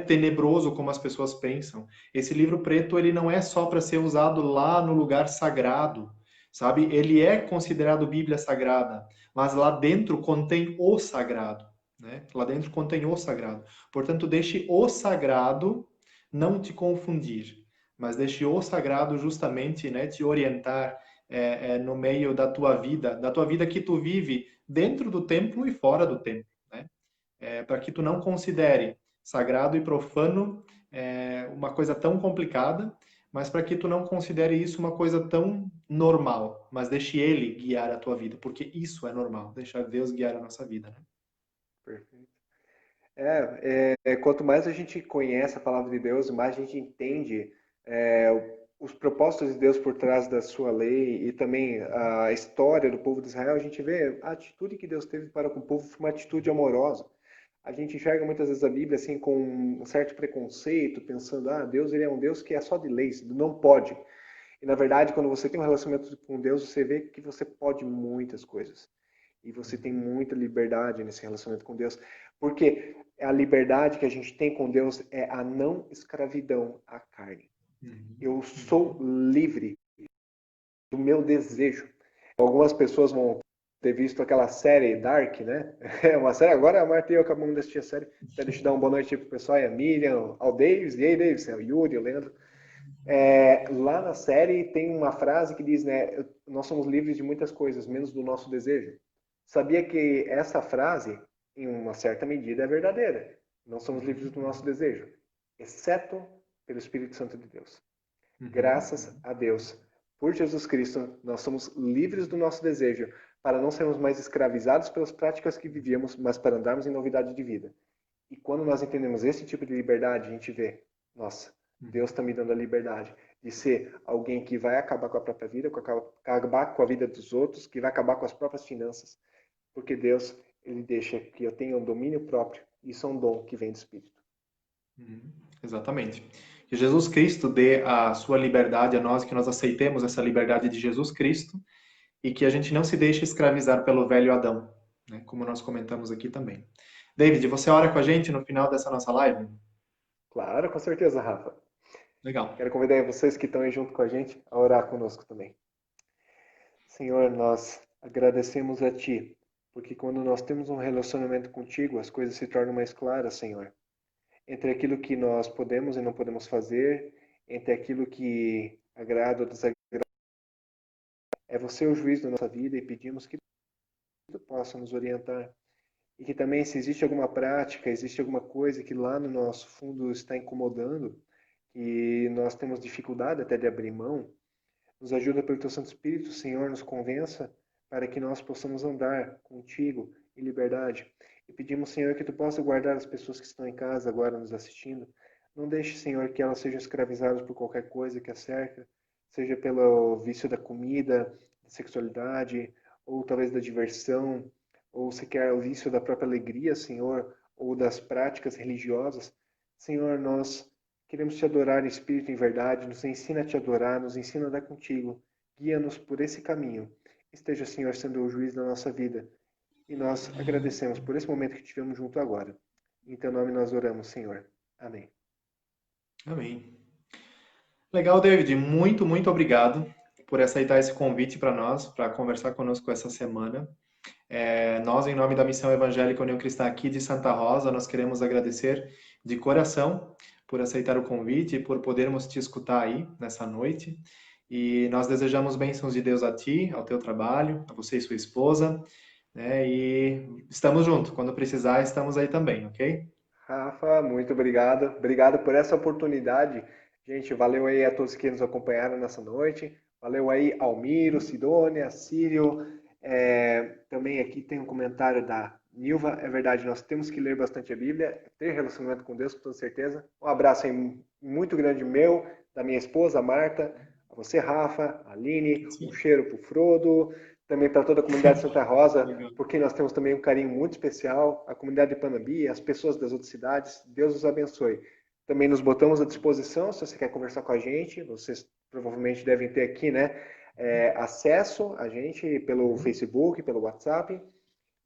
tenebroso como as pessoas pensam. Esse livro preto, ele não é só para ser usado lá no lugar sagrado, sabe? Ele é considerado Bíblia Sagrada, mas lá dentro contém o sagrado, né? Lá dentro contém o sagrado. Portanto, deixe o sagrado não te confundir, mas deixe o sagrado justamente, né, te orientar no meio da tua vida que tu vive dentro do templo e fora do templo, né? Para que tu não considere sagrado e profano uma coisa tão complicada, mas para que tu não considere isso uma coisa tão normal, mas deixe ele guiar a tua vida, porque isso é normal, deixar Deus guiar a nossa vida, né? Perfeito. Quanto mais a gente conhece a palavra de Deus, mais a gente entende os propósitos de Deus por trás da sua lei e também a história do povo de Israel, a gente vê a atitude que Deus teve para com o povo foi uma atitude amorosa. A gente enxerga muitas vezes a Bíblia assim com um certo preconceito, pensando, Deus ele é um Deus que é só de leis, não pode. E na verdade, quando você tem um relacionamento com Deus, você vê que você pode muitas coisas. E você tem muita liberdade nesse relacionamento com Deus. Porque a liberdade que a gente tem com Deus é a não escravidão à carne. Uhum. Eu sou livre do meu desejo. Algumas pessoas vão ter visto aquela série Dark, né? É uma série, agora a Marta e eu acabamos de assistir a série. Deixa eu dar uma boa noite pro pessoal, e a Miriam, ao Davis, e aí Davis, o Yuri, o Leandro. Lá na série tem uma frase que diz, né? Nós somos livres de muitas coisas, menos do nosso desejo. Sabia que essa frase, em uma certa medida, é verdadeira. Não somos livres do nosso desejo, exceto pelo Espírito Santo de Deus. Graças a Deus, por Jesus Cristo, nós somos livres do nosso desejo para não sermos mais escravizados pelas práticas que vivíamos, mas para andarmos em novidade de vida. E quando nós entendemos esse tipo de liberdade, a gente vê, nossa, Deus está me dando a liberdade de ser alguém que vai acabar com a própria vida, acabar com a vida dos outros, que vai acabar com as próprias finanças. Porque Deus, ele deixa que eu tenha um domínio próprio. Isso é um dom que vem do Espírito. Exatamente. Que Jesus Cristo dê a sua liberdade a nós, que nós aceitemos essa liberdade de Jesus Cristo e que a gente não se deixe escravizar pelo velho Adão, né? Como nós comentamos aqui também. David, você ora com a gente no final dessa nossa live? Claro, com certeza, Rafa. Legal. Quero convidar vocês que estão aí junto com a gente a orar conosco também. Senhor, nós agradecemos a Ti, porque quando nós temos um relacionamento contigo, as coisas se tornam mais claras, Senhor. Entre aquilo que nós podemos e não podemos fazer, entre aquilo que agrada ou desagrada, é você o juiz da nossa vida e pedimos que Tu possa nos orientar. E que também, se existe alguma prática, existe alguma coisa que lá no nosso fundo está incomodando, e nós temos dificuldade até de abrir mão, nos ajuda pelo Teu Santo Espírito, Senhor, nos convença para que nós possamos andar contigo em liberdade. E pedimos, Senhor, que Tu possa guardar as pessoas que estão em casa agora nos assistindo. Não deixe, Senhor, que elas sejam escravizadas por qualquer coisa que as cerca, seja pelo vício da comida, da sexualidade, ou talvez da diversão, ou sequer o vício da própria alegria, Senhor, ou das práticas religiosas. Senhor, nós queremos Te adorar em espírito e em verdade. Nos ensina a Te adorar, nos ensina a andar contigo. Guia-nos por esse caminho. Esteja, Senhor, sendo o juiz da nossa vida. E nós agradecemos por esse momento que tivemos junto agora. Em Teu nome nós oramos, Senhor. Amém. Amém. Legal, David. Muito, muito obrigado por aceitar esse convite para nós, para conversar conosco essa semana. Nós, em nome da Missão Evangélica União Cristã aqui de Santa Rosa, nós queremos agradecer de coração por aceitar o convite e por podermos te escutar aí nessa noite. E nós desejamos bênçãos de Deus a ti, ao teu trabalho, a você e sua esposa, né? E estamos juntos. Quando precisar, estamos aí também, ok? Rafa, muito obrigado. Obrigado por essa oportunidade. Gente, valeu aí a todos que nos acompanharam nessa noite. Valeu aí, Almiro, Sidônia, Sírio. Também aqui tem um comentário da Nilva. É verdade, nós temos que ler bastante a Bíblia, ter relacionamento com Deus, com toda certeza. Um abraço aí muito grande meu, da minha esposa, Marta, a você, Rafa, a Aline, um cheiro pro Frodo, também para toda a comunidade de Santa Rosa, porque nós temos também um carinho muito especial, a comunidade de Panambi, as pessoas das outras cidades. Deus os abençoe. Também nos botamos à disposição, se você quer conversar com a gente, vocês provavelmente devem ter aqui, né, acesso a gente pelo Facebook, pelo WhatsApp.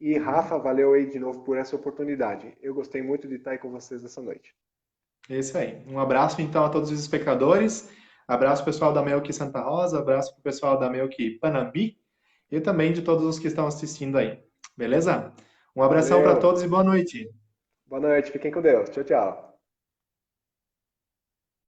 E Rafa, valeu aí de novo por essa oportunidade. Eu gostei muito de estar aí com vocês essa noite. É isso aí. Um abraço então a todos os espectadores. Abraço pessoal da Melk Santa Rosa, abraço pro pessoal da Melk Panambi e também de todos os que estão assistindo aí. Beleza? Um abração para Valeu. todos e boa noite. Boa noite. Fiquem com Deus. Tchau, tchau.